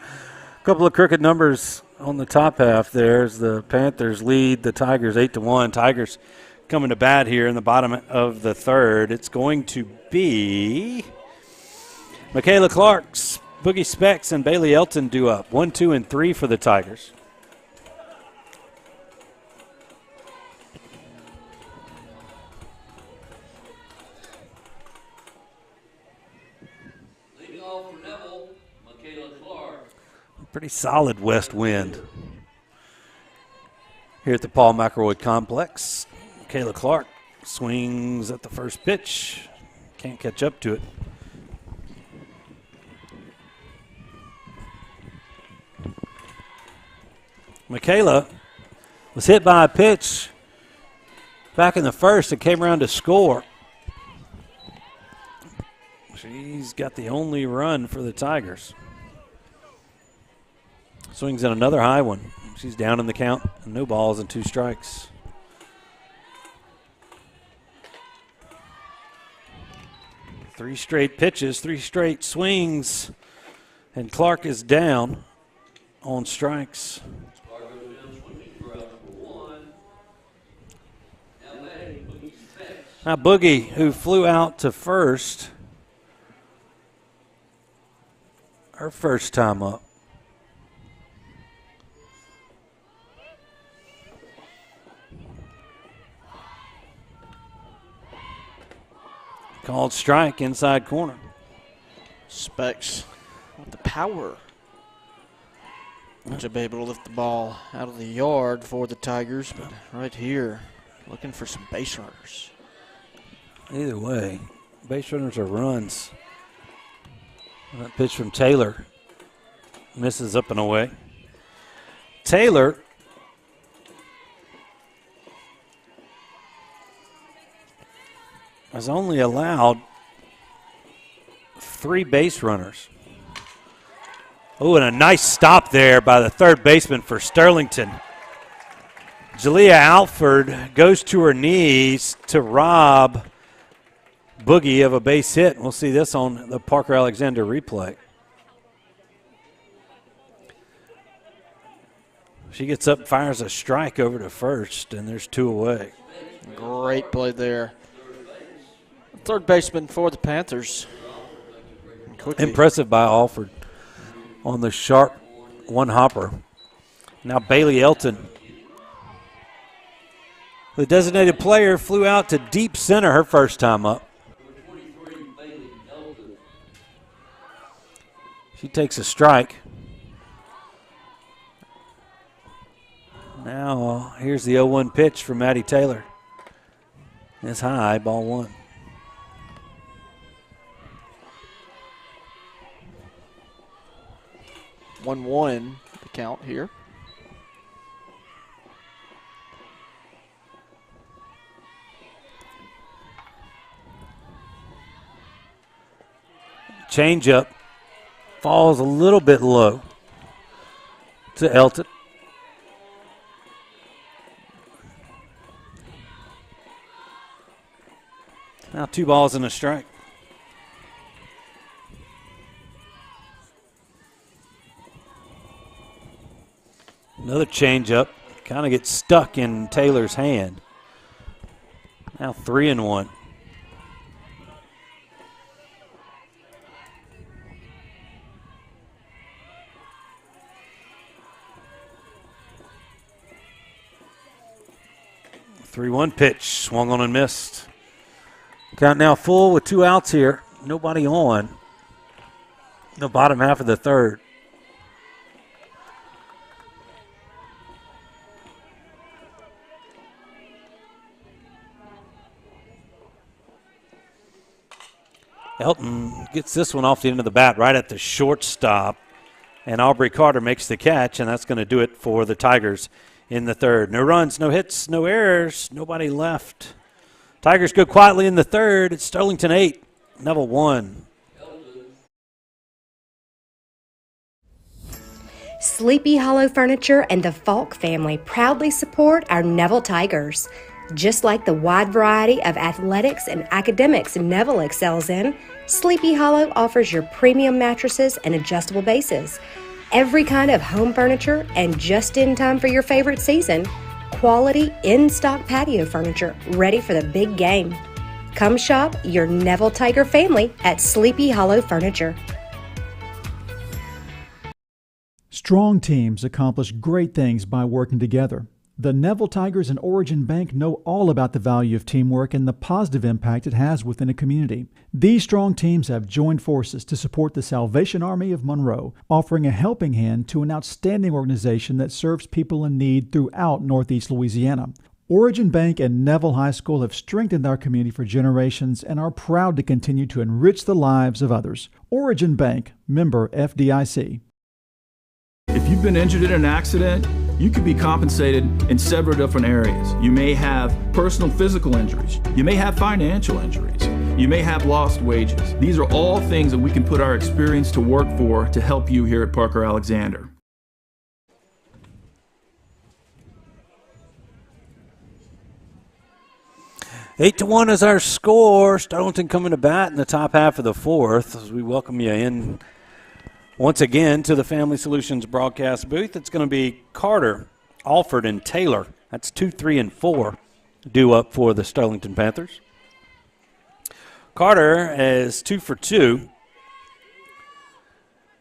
[SPEAKER 2] A couple of crooked numbers on the top half there as the Panthers lead the Tigers 8-1. Tigers coming to bat here in the bottom of the third. It's going to be Michaela Clark's Boogie Specs and Bailey Elton due up. 1, 2, and 3 for the Tigers.
[SPEAKER 1] Leading off for Neville, Michaela Clark.
[SPEAKER 2] Pretty solid west wind here at the Paul McElroy Complex. Michaela Clark swings at the first pitch. Can't catch up to it. Michaela was hit by a pitch back in the first and came around to score. She's got the only run for the Tigers. Swings in another high one. She's down in the count. No balls and 2 strikes. Three straight pitches, 3 straight swings, and Clark is down on strikes. Now Boogie, who flew out to first, her first time up. Called strike, inside corner.
[SPEAKER 3] Specs with the power to be able to lift the ball out of the yard for the Tigers, but right here, looking for some base runners.
[SPEAKER 2] Either way, base runners are runs. That pitch from Taylor misses up and away. Taylor has only allowed 3 base runners. Oh, and a nice stop there by the third baseman for Sterlington. Jalea Alford goes to her knees to rob Boogie of a base hit. We'll see this on the Parker Alexander replay. She gets up, fires a strike over to first, and there's 2 away.
[SPEAKER 3] Great play there. Third baseman for the Panthers. Quickly.
[SPEAKER 2] Impressive by Alford on the sharp one hopper. Now Bailey Elton. The designated player flew out to deep center her first time up. She takes a strike. Now here's the 0-1 pitch from Maddie Taylor. It's high, ball 1.
[SPEAKER 3] (1-1) the count here.
[SPEAKER 2] Changeup falls a little bit low to Elton. Now 2 balls and a strike. Another changeup. Kind of gets stuck in Taylor's hand. Now 3-1. The 3-1 pitch, swung on and missed. Count now full with 2 outs here. Nobody on. The bottom half of the third. Elton gets this one off the end of the bat right at the shortstop. And Aubrey Carter makes the catch, and that's going to do it for the Tigers in the third. No runs, no hits, no errors, nobody left. Tigers go quietly in the third. It's Sterlington 8, Neville 1.
[SPEAKER 18] Sleepy Hollow Furniture and the Falk family proudly support our Neville Tigers. Just like the wide variety of athletics and academics Neville excels in, Sleepy Hollow offers your premium mattresses and adjustable bases, every kind of home furniture, and just in time for your favorite season, quality in-stock patio furniture ready for the big game. Come shop your Neville Tiger family at Sleepy Hollow Furniture.
[SPEAKER 9] Strong teams accomplish great things by working together. The Neville Tigers and Origin Bank know all about the value of teamwork and the positive impact it has within a community. These strong teams have joined forces to support the Salvation Army of Monroe, offering a helping hand to an outstanding organization that serves people in need throughout Northeast Louisiana. Origin Bank and Neville High School have strengthened our community for generations and are proud to continue to enrich the lives of others. Origin Bank, member FDIC.
[SPEAKER 8] If you've been injured in an accident, you could be compensated in several different areas. You may have personal physical injuries. You may have financial injuries. You may have lost wages. These are all things that we can put our experience to work for to help you here at Parker Alexander.
[SPEAKER 2] Eight to 1 is our score. Sterlington coming to bat in the top half of the fourth as we welcome you in once again to the Family Solutions broadcast booth. It's going to be Carter, Alford, and Taylor. That's 2, 3, and 4 due up for the Sterlington Panthers. Carter is 2 for 2.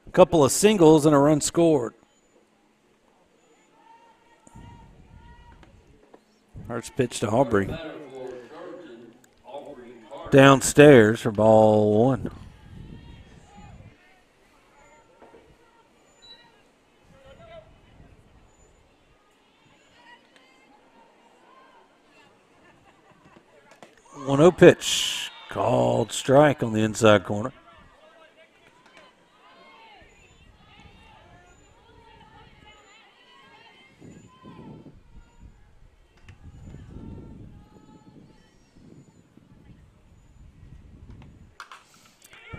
[SPEAKER 2] A couple of singles and a run scored. First pitch to Aubrey. Downstairs for ball 1. One 0 pitch, called strike on the inside corner.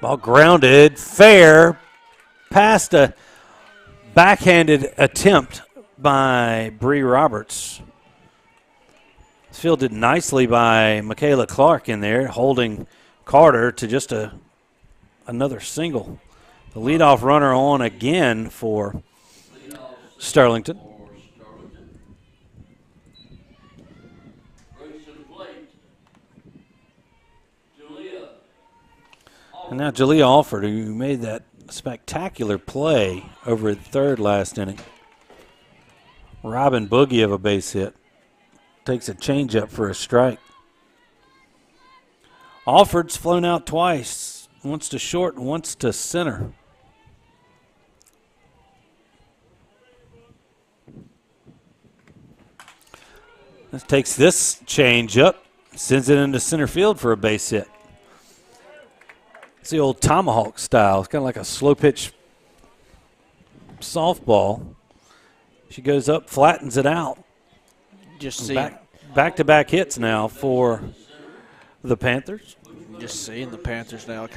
[SPEAKER 2] Ball grounded, fair, past a backhanded attempt by Bree Roberts. Fielded nicely by Michaela Clark in there, holding Carter to just another single. The leadoff runner on again for Sterlington. And now Jalea Alford, who made that spectacular play over at third last inning. Robin Boogie of a base hit. Takes a changeup for a strike. Alford's flown out twice. Once to short and once to center. This takes this changeup, sends it into center field for a base hit. It's the old tomahawk style. It's kind of like a slow pitch softball. She goes up, flattens it out.
[SPEAKER 3] Just see
[SPEAKER 2] back-to-back hits now for the Panthers.
[SPEAKER 3] Just seeing the Panthers now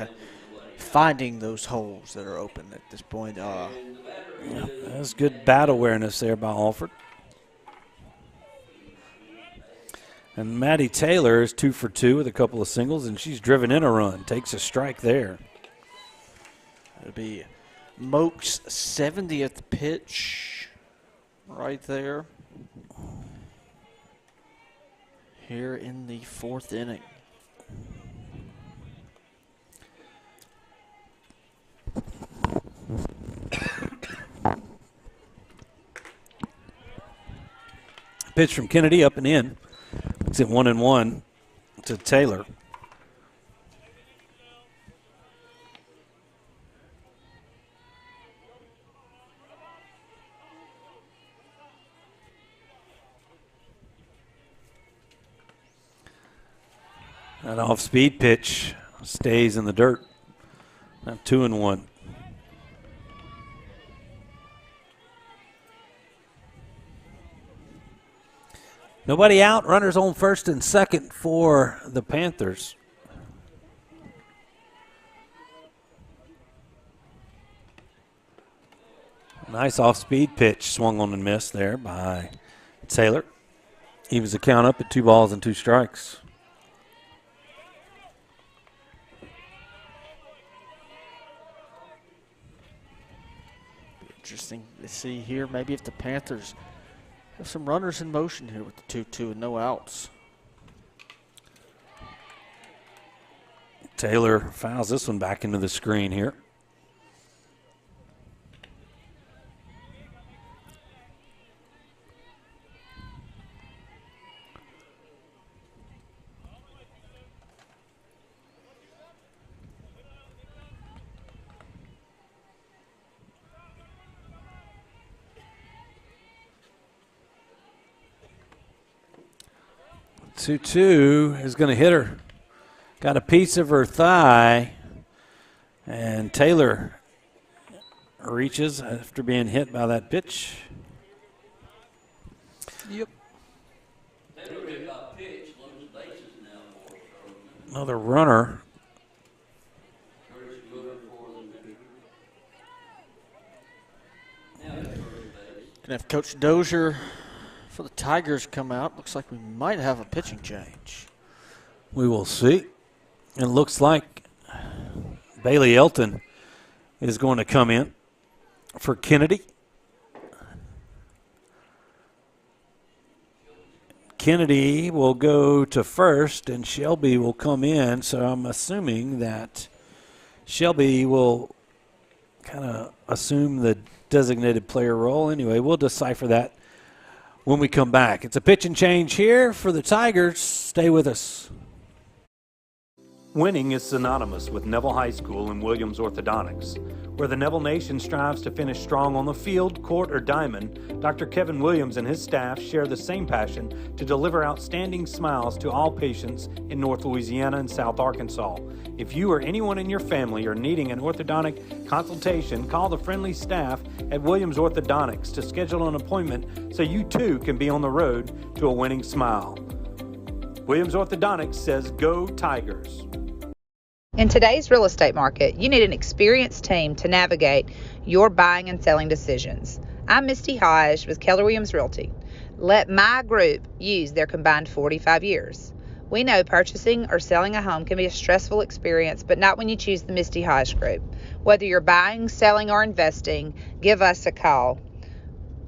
[SPEAKER 3] finding those holes that are open at this point.
[SPEAKER 2] That's good bat awareness there by Alford. And Maddie Taylor is 2 for 2 with a couple of singles, and she's driven in a run. Takes a strike there.
[SPEAKER 3] It'll be Moak's 70th pitch right there. Here in the 4th inning.
[SPEAKER 2] Pitch from Kennedy up and in. It's at 1-1 to Taylor. An off-speed pitch stays in the dirt. Now 2-1. Nobody out. Runners on first and second for the Panthers. Nice off-speed pitch swung on and missed there by Taylor. He was a count up at 2 balls and 2 strikes.
[SPEAKER 3] Interesting to see here. Maybe if the Panthers have some runners in motion here with the 2-2 and no outs.
[SPEAKER 2] Taylor fouls this one back into the screen here. Two is going to hit her. Got a piece of her thigh, and Taylor reaches after being hit by that pitch.
[SPEAKER 3] Yep.
[SPEAKER 2] Another runner.
[SPEAKER 3] Gonna have Coach Dozier for the Tigers come out. Looks like we might have a pitching change.
[SPEAKER 2] We will see. It looks like Bailey Elton is going to come in for Kennedy. Kennedy will go to first, and Shelby will come in. So I'm assuming that Shelby will kind of assume the designated player role. Anyway, we'll decipher that when we come back. It's a pitch and change here for the Tigers. Stay with us. Winning is synonymous with Neville High School and Williams Orthodontics. Where the Neville Nation strives to finish strong on the field, court, or diamond, Dr. Kevin Williams and his staff share the same passion to deliver outstanding smiles to all patients in North Louisiana and South Arkansas. If you or anyone in your family are needing an orthodontic consultation, call the friendly staff at Williams Orthodontics to schedule an appointment so you too can be on the road to a winning smile. Williams Orthodontics says, "Go Tigers."
[SPEAKER 19] In today's real estate market, you need an experienced team to navigate your buying and selling decisions. I'm Misty Hodge with Keller Williams Realty. Let my group use their combined 45 years. We know purchasing or selling a home can be a stressful experience, but not when you choose the Misty Hodge Group. Whether you're buying, selling, or investing, give us a call.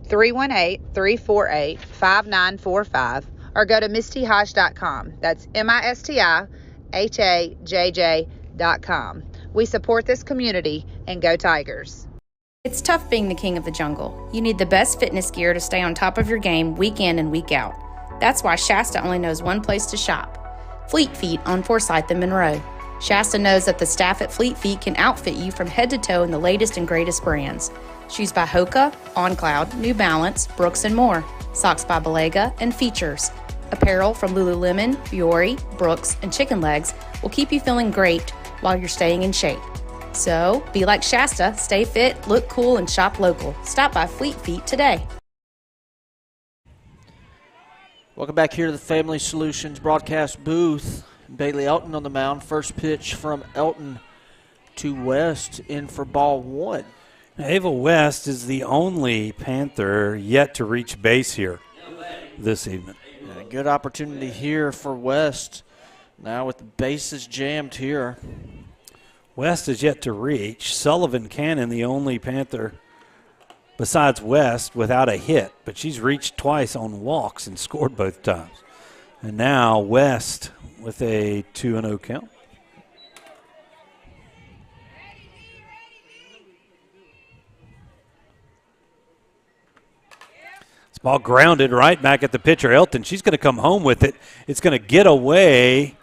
[SPEAKER 19] 318-348-5945 or go to mistyhodge.com. That's MISTIHAJJ.com. We support this community and go Tigers.
[SPEAKER 20] It's tough being the king of the jungle. You need the best fitness gear to stay on top of your game week in and week out. That's why Shasta only knows one place to shop. Fleet Feet on Forsyth and Monroe. Shasta knows that the staff at Fleet Feet can outfit you from head to toe in the latest and greatest brands. Shoes by Hoka, On Cloud, New Balance, Brooks and more. Socks by Belega and Features. Apparel from Lululemon, Fiore, Brooks, and Chicken Legs will keep you feeling great while you're staying in shape. So, be like Shasta, stay fit, look cool, and shop local. Stop by Fleet Feet today.
[SPEAKER 3] Welcome back here to the Family Solutions broadcast booth. Bailey Elton on the mound. First pitch from Elton to West in for ball one.
[SPEAKER 2] Ava West is the only Panther yet to reach base here this evening.
[SPEAKER 3] And a good opportunity here for West. Now with the bases jammed here.
[SPEAKER 2] West is yet to reach. Sullivan Cannon, the only Panther besides West, without a hit, but she's reached twice on walks and scored both times. And now West with a 2-0 count. This ball grounded right back at the pitcher, Elton. She's going to come home with it. It's going to get away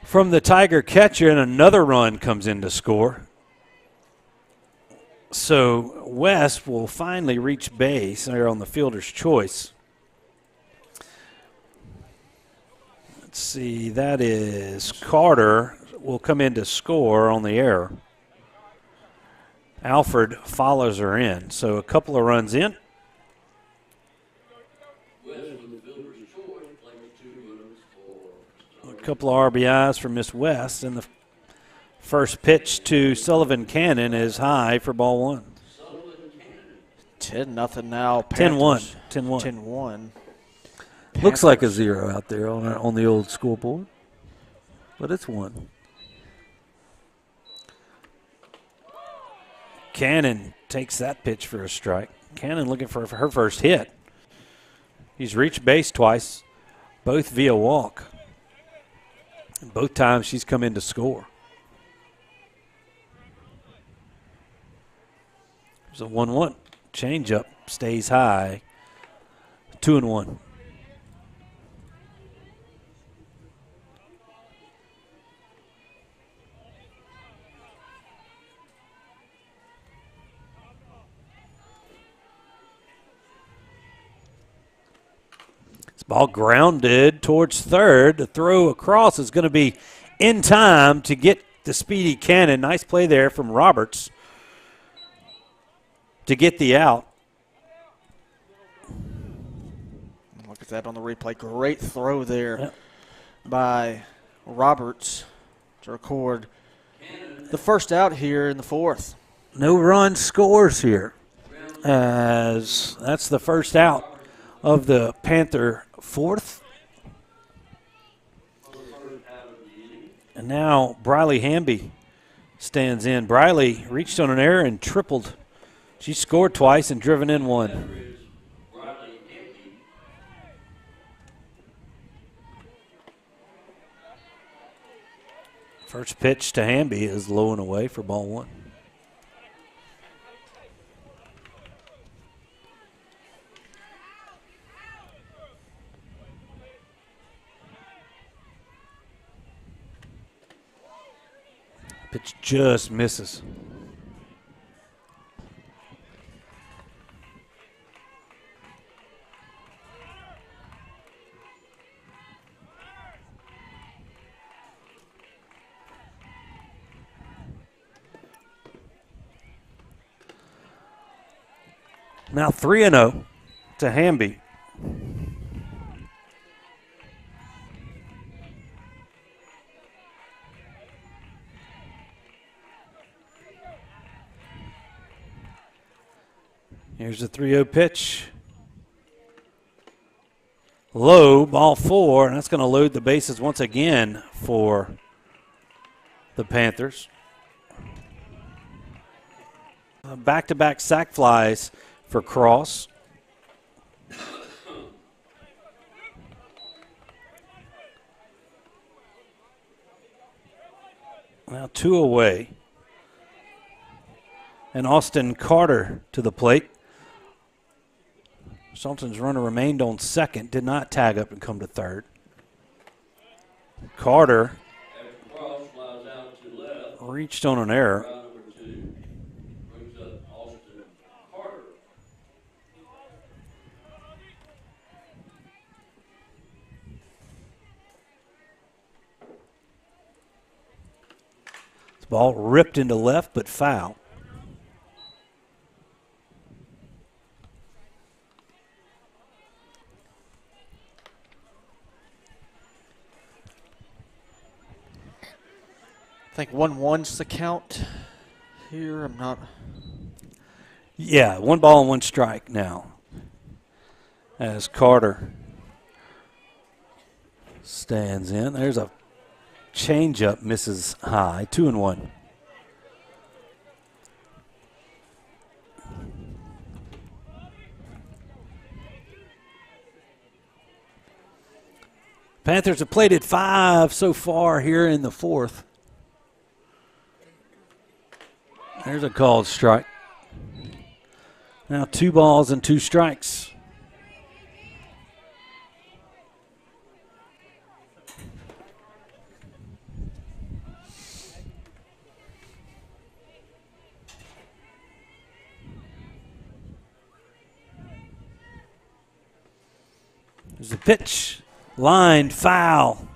[SPEAKER 2] from the Tiger catcher, and another run comes in to score. So West will finally reach base there on the fielder's choice. Let's see, that is Carter will come in to score on the error. Alford follows her in, so a couple of runs in. A couple of RBIs for Miss West, and the first pitch to Sullivan Cannon is high for ball one.
[SPEAKER 3] 10-0 now.
[SPEAKER 2] 10-1.
[SPEAKER 3] 10-1.
[SPEAKER 2] Looks like a 0 out there on the old scoreboard, but it's 1. Cannon takes that pitch for a strike. Cannon looking for her first hit. He's reached base twice, both via walk. And both times she's come in to score. There's a 1-1. Changeup stays high. 2-1. Ball grounded towards third. The throw across is going to be in time to get the speedy Cannon. Nice play there from Roberts to get the out.
[SPEAKER 3] Look at that on the replay. Great throw there by Roberts to record the first out here in the fourth.
[SPEAKER 2] No run scores here, as that's the first out of the Panther fourth. And now Briley Hamby stands in. Briley reached on an error and tripled. She scored twice and driven in one. First pitch to Hamby is low and away for ball one. Pitch just misses. Now 3-0 to Hamby. Here's the 3-0 pitch. Low, ball 4, and that's going to load the bases once again for the Panthers. Back-to-back sac flies for Cross. Now 2 away. And Austin Carter to the plate. Sultan's runner remained on second, did not tag up and come to third. Carter reached on an error. This ball ripped into left, but foul.
[SPEAKER 3] I think 1-1's the count here. I'm not.
[SPEAKER 2] Yeah, 1 ball and 1 strike now. As Carter stands in. There's a changeup, misses high. 2-1. Panthers have played at 5 so far here in the fourth. There's a called strike. Now 2 balls and 2 strikes. There's a pitch, lined, foul.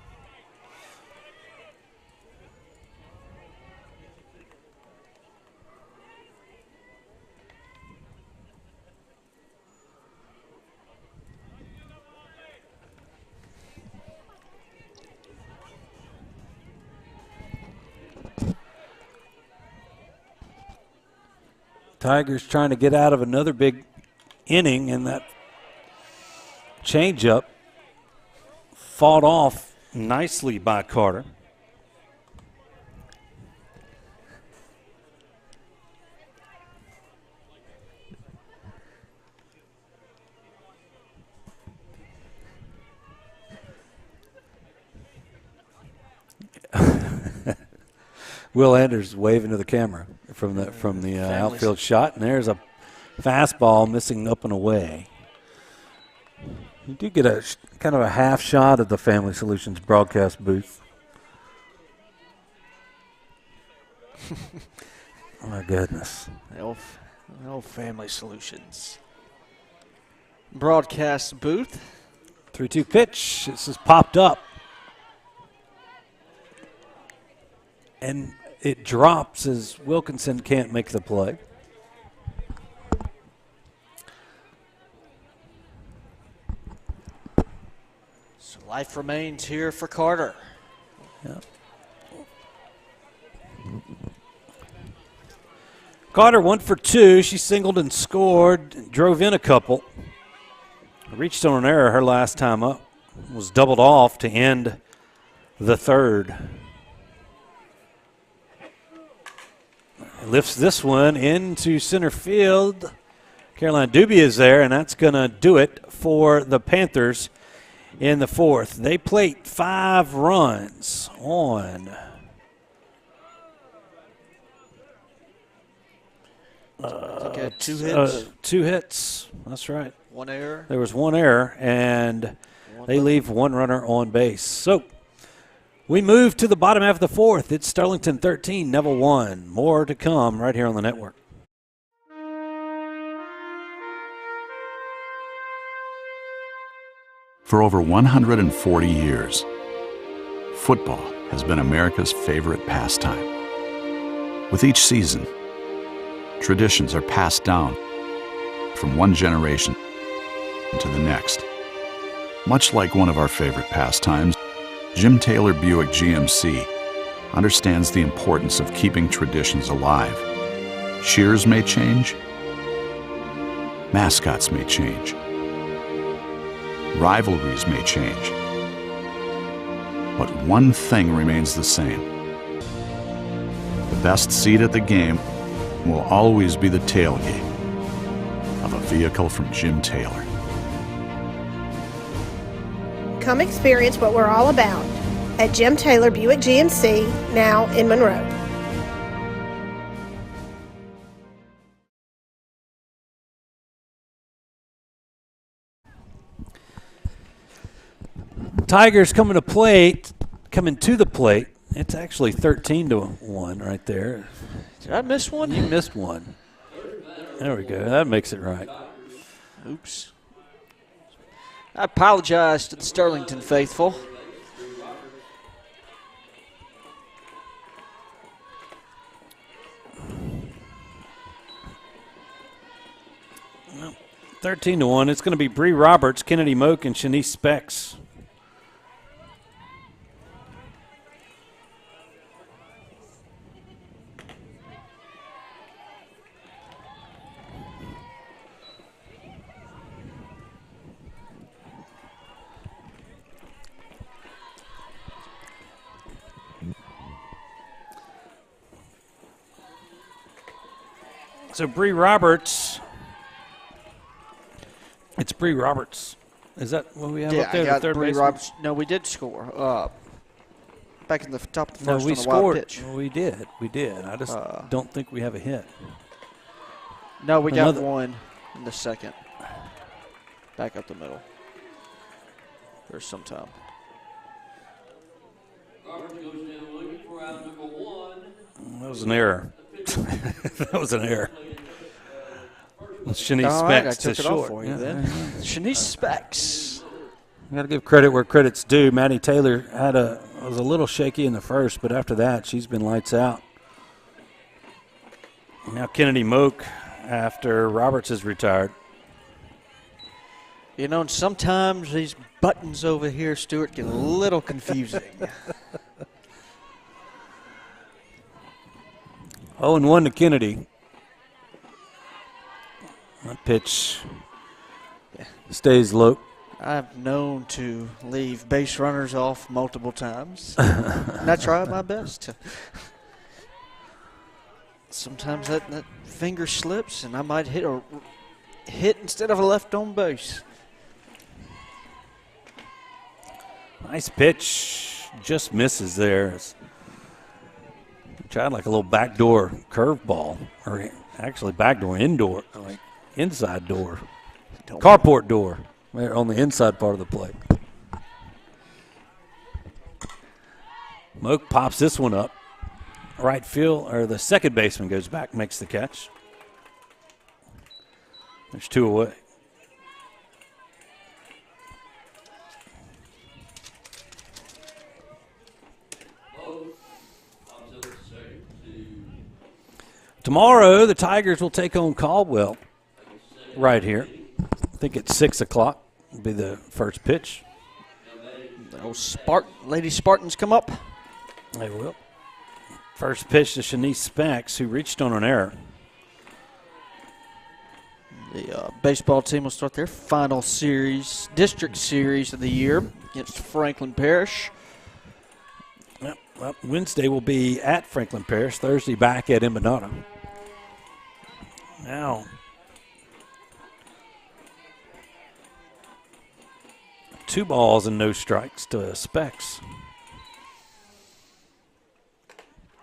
[SPEAKER 2] Tigers trying to get out of another big inning, and that changeup fought off nicely by Carter. Will Anders waving to the camera from the outfield shot, and there's a fastball missing up and away. You do get a kind of a half shot of the Family Solutions broadcast booth. Oh my goodness.
[SPEAKER 3] The old Family Solutions broadcast booth.
[SPEAKER 2] 3-2 pitch. This is popped up. And it drops as Wilkinson can't make the play.
[SPEAKER 3] So life remains here for Carter.
[SPEAKER 2] Yep. Carter 1 for 2. She singled and scored, drove in a couple. Reached on an error her last time up. Was doubled off to end the third. Lifts this one into center field. Caroline Doobie is there, and that's going to do it for the Panthers in the fourth. They plate 5 runs on
[SPEAKER 3] two hits.
[SPEAKER 2] 2 hits. That's right.
[SPEAKER 3] 1 error.
[SPEAKER 2] There was 1 error, and they leave 1 runner on base. So we move to the bottom half of the fourth. It's Sterlington 13, Neville 1. More to come right here on the network.
[SPEAKER 21] For over 140 years, football has been America's favorite pastime. With each season, traditions are passed down from one generation to the next. Much like one of our favorite pastimes, Jim Taylor Buick GMC understands the importance of keeping traditions alive. Cheers may change, mascots may change, rivalries may change, but one thing remains the same. The best seat at the game will always be the tailgate of a vehicle from Jim Taylor.
[SPEAKER 22] Come experience what we're all about at Jim Taylor Buick GMC, now in Monroe.
[SPEAKER 2] Tigers coming to the plate. It's actually 13-1 right there.
[SPEAKER 3] Did I miss one?
[SPEAKER 2] You missed one. There we go. That makes it right.
[SPEAKER 3] Oops. I apologize to the Sterlington faithful.
[SPEAKER 2] Well, 13-1. It's going to be Bree Roberts, Kennedy Moak, and Shanice Specs. So Bree Roberts, it's Bree Roberts Is that what we have
[SPEAKER 3] Yeah,
[SPEAKER 2] up there?
[SPEAKER 3] I got
[SPEAKER 2] the third
[SPEAKER 3] Bree
[SPEAKER 2] baseman?
[SPEAKER 3] Roberts. No, we did score. Back in the top of the
[SPEAKER 2] No,
[SPEAKER 3] first
[SPEAKER 2] we
[SPEAKER 3] on a wild
[SPEAKER 2] scored.
[SPEAKER 3] pitch.
[SPEAKER 2] We did. We did. I just don't think we have a hit.
[SPEAKER 3] No, we got
[SPEAKER 2] Another-
[SPEAKER 3] one in the second. Back up the middle. There's some time.
[SPEAKER 1] Roberts goes down looking for out number 1.
[SPEAKER 2] That was an error. That was an error. Shanice
[SPEAKER 3] All right, I
[SPEAKER 2] Specs
[SPEAKER 3] took
[SPEAKER 2] to
[SPEAKER 3] it off
[SPEAKER 2] short.
[SPEAKER 3] for you then. Shanice Specs.
[SPEAKER 2] You got to give credit where credit's due. Maddie Taylor was a little shaky in the first, but after that, she's been lights out. Now Kennedy Moak, after Roberts is retired.
[SPEAKER 3] You know, and sometimes these buttons over here, Stewart, get a little confusing.
[SPEAKER 2] 0-1 to Kennedy. That pitch stays low.
[SPEAKER 3] I've known to leave base runners off multiple times, and I try my best to. Sometimes that finger slips, and I might hit instead of a left on base.
[SPEAKER 2] Nice pitch, just misses there. Tried like a little backdoor curveball, or actually backdoor indoor, like inside door, carport door, right on the inside part of the plate. Moak pops this one up. Right field, or the second baseman goes back, makes the catch. There's 2 away. Tomorrow, the Tigers will take on Caldwell right here. I think it's 6 o'clock will be the first pitch.
[SPEAKER 3] Those Lady Spartans come up.
[SPEAKER 2] They will. First pitch to Shanice Specs, who reached on an error.
[SPEAKER 3] The baseball team will start their final series, district series of the year against Franklin Parish.
[SPEAKER 2] Yep. Well, Wednesday will be at Franklin Parish, Thursday back at Empanada. Now, two balls and no strikes to Specs.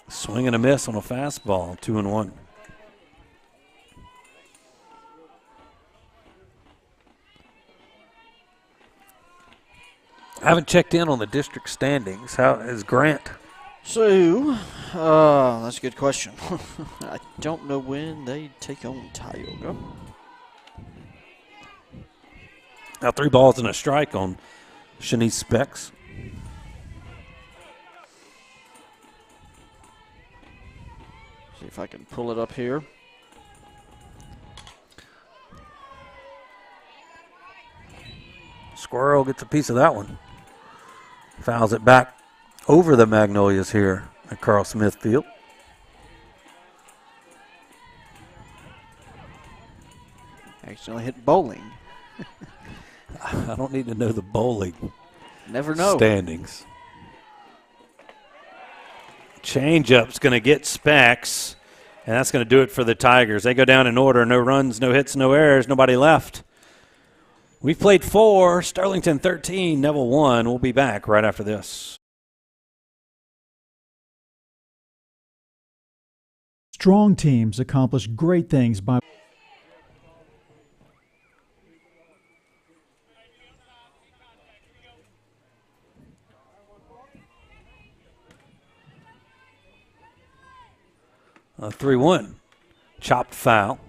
[SPEAKER 2] Swing and a miss on a fastball, 2-1. I haven't checked in on the district standings. How is Grant?
[SPEAKER 3] So, that's a good question. I don't know when they take on Tioga.
[SPEAKER 2] Now 3 balls and a strike on Shanice Specs.
[SPEAKER 3] See if I can pull it up here.
[SPEAKER 2] Squirrel gets a piece of that one. Fouls it back over the Magnolias here at Carl Smith Field.
[SPEAKER 3] Accidentally hit bowling.
[SPEAKER 2] I don't need to know the bowling
[SPEAKER 3] Never know.
[SPEAKER 2] standings. Changeup's going to get Specs, and that's going to do it for the Tigers. They go down in order. No runs, no hits, no errors, nobody left. We've played 4, Sterlington 13, Neville 1. We'll be back right after this.
[SPEAKER 9] Strong teams accomplish great things by
[SPEAKER 2] A 3-1. Chopped foul.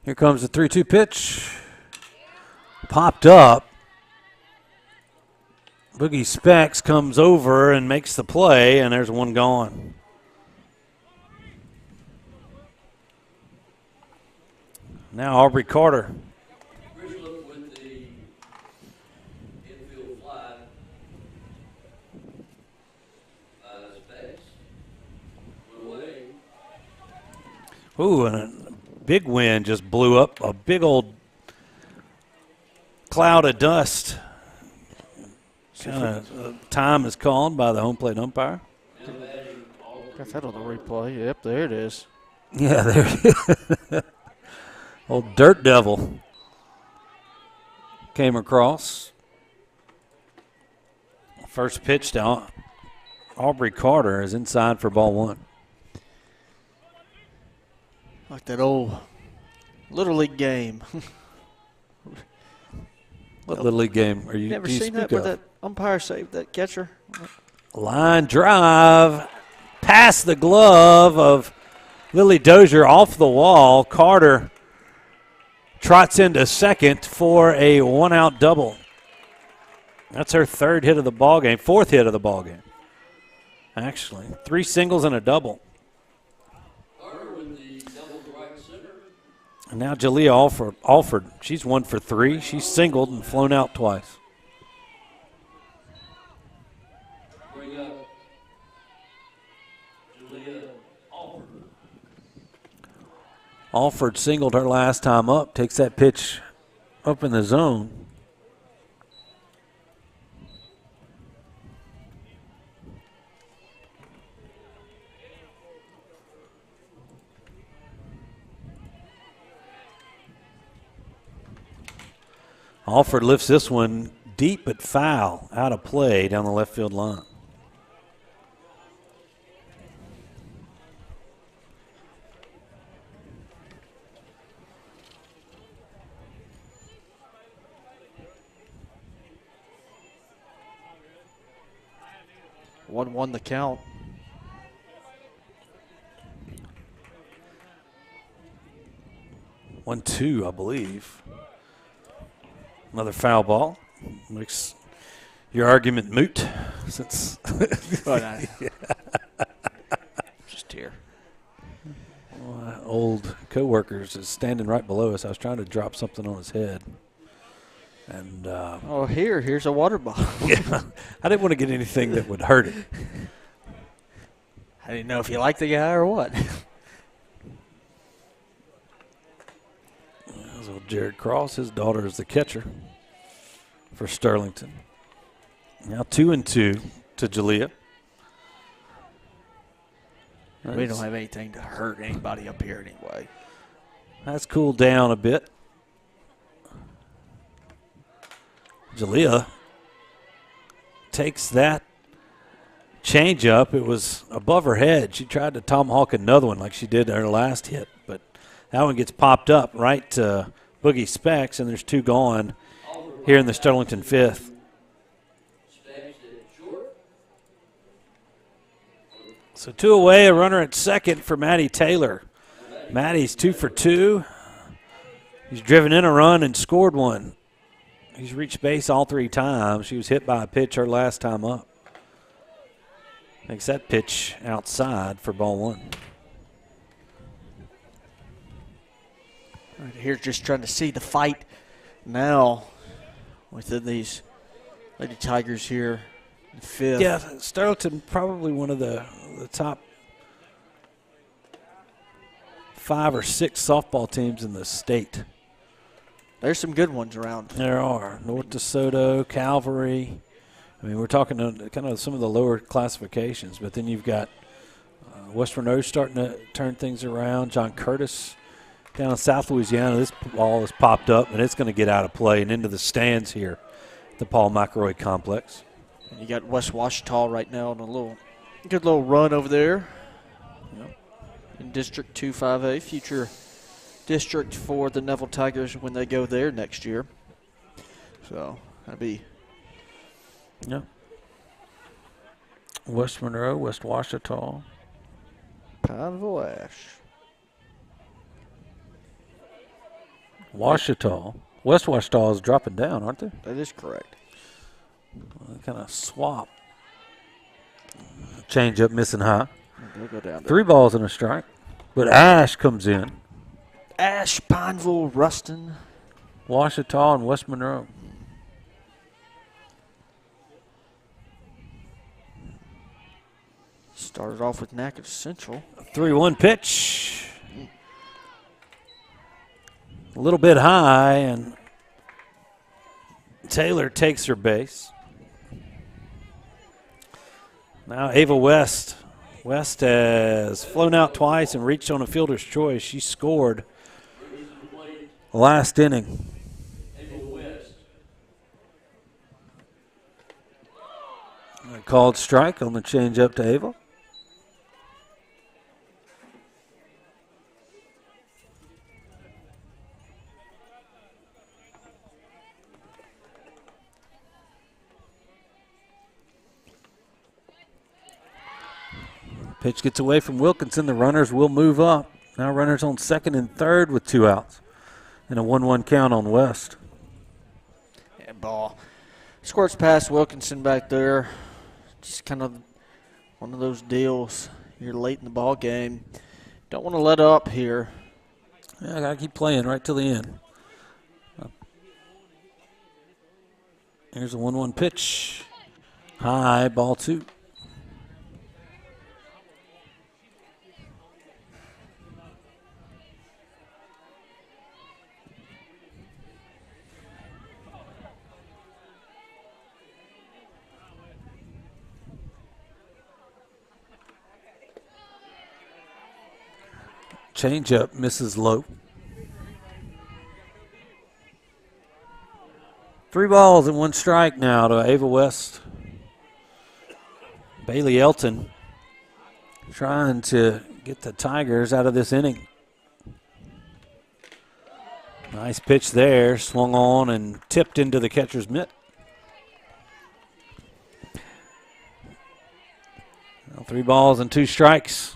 [SPEAKER 2] Here comes the 3-2 pitch. Popped up. Boogie Specs comes over and makes the play, and there's one gone. Now Aubrey Carter.
[SPEAKER 1] With the infield fly, Specs went away.
[SPEAKER 2] Ooh, and a big wind just blew up a big old cloud of dust. Time is called by the home plate umpire.
[SPEAKER 3] Got that on the replay. Yep, there it is.
[SPEAKER 2] Yeah, there it is. Old Dirt Devil came across. First pitch to Aubrey Carter is inside for ball one.
[SPEAKER 3] Like that old Little League game.
[SPEAKER 2] What Little League game are you?
[SPEAKER 3] Never
[SPEAKER 2] do you
[SPEAKER 3] seen that
[SPEAKER 2] speak
[SPEAKER 3] where
[SPEAKER 2] of?
[SPEAKER 3] that umpire saved that catcher?
[SPEAKER 2] Line drive past the glove of Lily Dozier off the wall. Carter trots into second for a one-out double. That's her third hit of the ball game, fourth hit of the ball game. Actually, 3 singles and a double. And now Jalea Alford, she's 1 for 3. She's singled and flown out twice.
[SPEAKER 1] Bring up Jalea Alford.
[SPEAKER 2] Alford singled her last time up, takes that pitch up in the zone. Alford lifts this one deep but foul, out of play down the left field line.
[SPEAKER 3] Won the count.
[SPEAKER 2] One, two, I believe. Another foul ball makes your argument moot since
[SPEAKER 3] just here.
[SPEAKER 2] My old co-workers is standing right below us. I was trying to drop something on his head. And
[SPEAKER 3] here's a water bottle.
[SPEAKER 2] Yeah, I didn't want to get anything that would hurt it.
[SPEAKER 3] I didn't know if you liked the guy or what.
[SPEAKER 2] There's old Jared Cross. His daughter is the catcher for Sterlington. Now 2-2 to Jalea.
[SPEAKER 3] We don't have anything to hurt anybody up here anyway.
[SPEAKER 2] That's cooled down a bit. Jalea takes that changeup. It was above her head. She tried to tomahawk another one like she did in her last hit, but that one gets popped up right to Boogie Specs, and there's 2 gone here in the Sterlington fifth. So 2 away, a runner at second for Maddie Taylor. Maddie's 2 for 2. He's driven in a run and scored one. He's reached base all 3 times. She was hit by a pitch her last time up. Makes that pitch outside for ball one.
[SPEAKER 3] Right here, just trying to see the fight now within these Lady Tigers here in fifth.
[SPEAKER 2] Yeah, Sterlington probably one of the top 5 or 6 softball teams in the state.
[SPEAKER 3] There's some good ones around.
[SPEAKER 2] There are. North DeSoto, Calvary. I mean, we're talking kind of some of the lower classifications, but then you've got West Monroe starting to turn things around. John Curtis down in South Louisiana. This ball has popped up, and it's going to get out of play and into the stands here at the Paul McElroy Complex.
[SPEAKER 3] And you got West Washita right now on a good little run over there. Yep. In District 2-5A, future district for the Neville Tigers when they go there next year. So that'd be.
[SPEAKER 2] Yeah. West Monroe, West Washita.
[SPEAKER 3] Pineville Ash.
[SPEAKER 2] Washita. West Washita is dropping down, aren't they?
[SPEAKER 3] That is correct.
[SPEAKER 2] They kind of swap. Change up, missing high.
[SPEAKER 3] They'll go down
[SPEAKER 2] 3 balls and a strike. But Ash comes in.
[SPEAKER 3] Ash, Pineville, Ruston.
[SPEAKER 2] Washita and West Monroe.
[SPEAKER 3] Started off with Natchez Central.
[SPEAKER 2] 3-1 pitch. A little bit high, and Taylor takes her base. Now Ava West. West has flown out twice and reached on a fielder's choice. She scored last inning. A called strike on the changeup to Ava. Pitch gets away from Wilkinson. The runners will move up. Now runners on second and third with 2 outs. And a 1-1 count on West.
[SPEAKER 3] And ball. Squirts past Wilkinson back there. Just kind of one of those deals. You're late in the ball game. Don't want to let up here.
[SPEAKER 2] Yeah, I got to keep playing right till the end. Here's a 1-1 pitch. High, ball 2. Changeup misses low. 3 balls and 1 strike now to Ava West. Bailey Elton trying to get the Tigers out of this inning. Nice pitch there, swung on and tipped into the catcher's mitt. Now 3 balls and 2 strikes.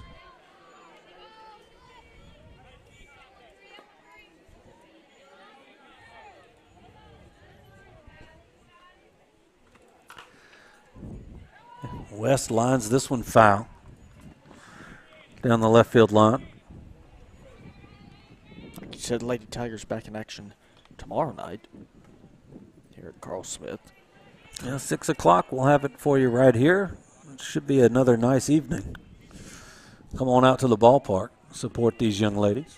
[SPEAKER 2] West lines this one foul down the left field line.
[SPEAKER 3] Like you said, Lady Tigers back in action tomorrow night here at Carl Smith.
[SPEAKER 2] Yeah, 6 o'clock. We'll have it for you right here. It should be another nice evening. Come on out to the ballpark. Support these young ladies.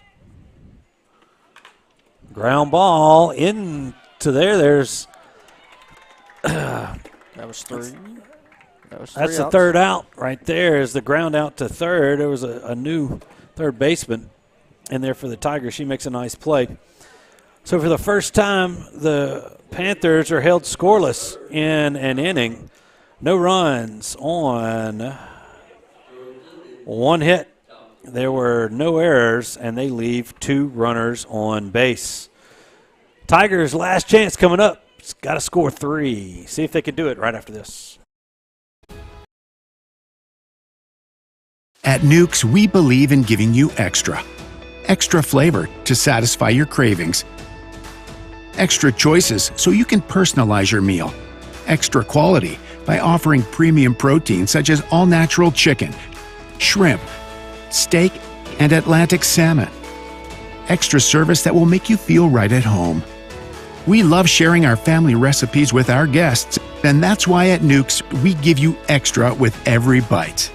[SPEAKER 2] Ground ball into there. There's
[SPEAKER 3] that was 3.
[SPEAKER 2] That's the third out right there is the ground out to third. There was a new third baseman in there for the Tigers. She makes a nice play. So for the first time, the Panthers are held scoreless in an inning. No runs on 1 hit. There were no errors, and they leave 2 runners on base. Tigers' last chance coming up. Got to score 3. See if they can do it right after this.
[SPEAKER 11] At Nukes, we believe in giving you extra. Extra flavor to satisfy your cravings. Extra choices so you can personalize your meal. Extra quality by offering premium protein such as all-natural chicken, shrimp, steak, and Atlantic salmon. Extra service that will make you feel right at home. We love sharing our family recipes with our guests, and that's why at Nukes, we give you extra with every bite.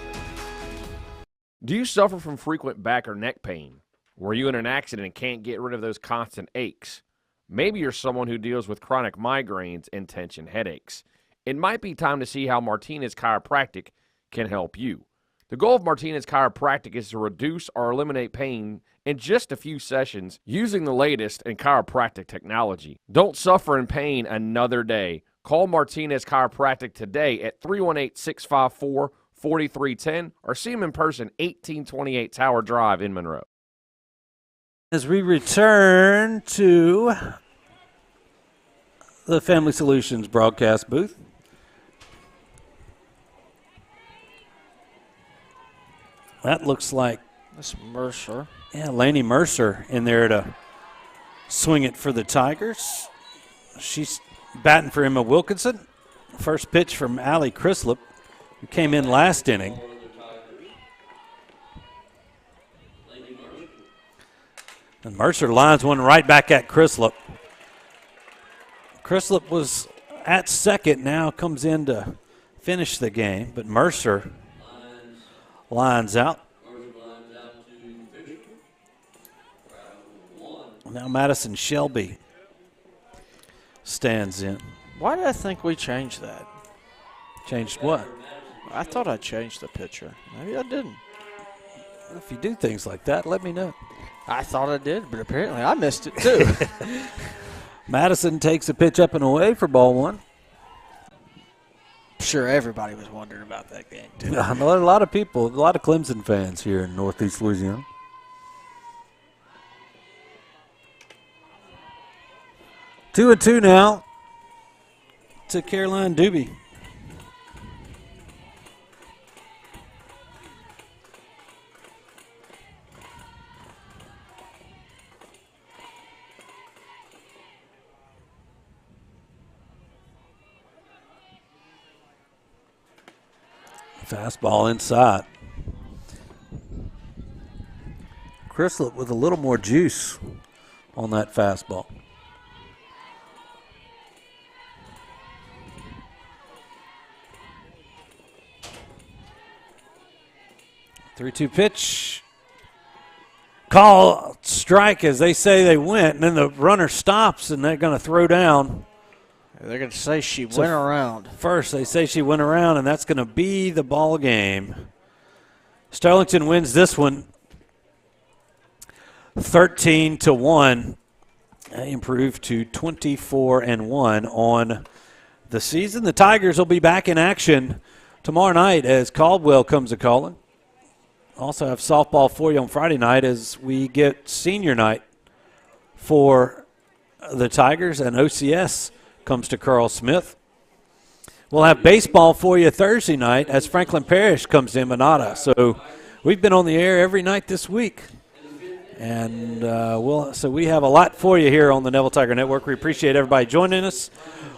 [SPEAKER 4] Do you suffer from frequent back or neck pain? Were you in an accident and can't get rid of those constant aches? Maybe you're someone who deals with chronic migraines and tension headaches. It might be time to see how Martinez Chiropractic can help you. The goal of Martinez Chiropractic is to reduce or eliminate pain in just a few sessions using the latest in chiropractic technology. Don't suffer in pain another day. Call Martinez Chiropractic today at 318-654-4310 or see him in person, 1828 Tower Drive in Monroe.
[SPEAKER 2] As we return to the Family Solutions broadcast booth, that looks like
[SPEAKER 3] that's Mercer.
[SPEAKER 2] Yeah, Laney Mercer in there to swing it for the Tigers. She's batting for Emma Wilkinson. First pitch from Allie Crislip, who came in last inning. And Mercer lines one right back at Crislip. Crislip was at second, now comes in to finish the game, but Mercer lines out. Now Madison Shelby stands in.
[SPEAKER 3] Why did I think we changed that?
[SPEAKER 2] Changed what?
[SPEAKER 3] I thought I changed the pitcher. Maybe I didn't.
[SPEAKER 2] If you do things like that, let me know.
[SPEAKER 3] I thought I did, but apparently I missed it too.
[SPEAKER 2] Madison takes a pitch up and away for ball one.
[SPEAKER 3] I'm sure everybody was wondering about that game too.
[SPEAKER 2] A lot of people, a lot of Clemson fans here in Northeast Louisiana. 2-2 now to Caroline Doobie. Fastball inside. Chrislett with a little more juice on that fastball. 3-2 pitch. Call strike as they say they went, and then the runner stops, and they're going to throw down.
[SPEAKER 3] They're going to say she went around.
[SPEAKER 2] First, they say she went around, and that's going to be the ball game. Sterlington wins this one 13-1. They improve to 24-1 on the season. The Tigers will be back in action tomorrow night as Caldwell comes a-calling. Also have softball for you on Friday night as we get senior night for the Tigers, and OCS comes to Carl Smith. We'll have baseball for you Thursday night as Franklin Parish comes to Manada. So we've been on the air every night this week. And so we have a lot for you here on the Neville Tiger Network. We appreciate everybody joining us.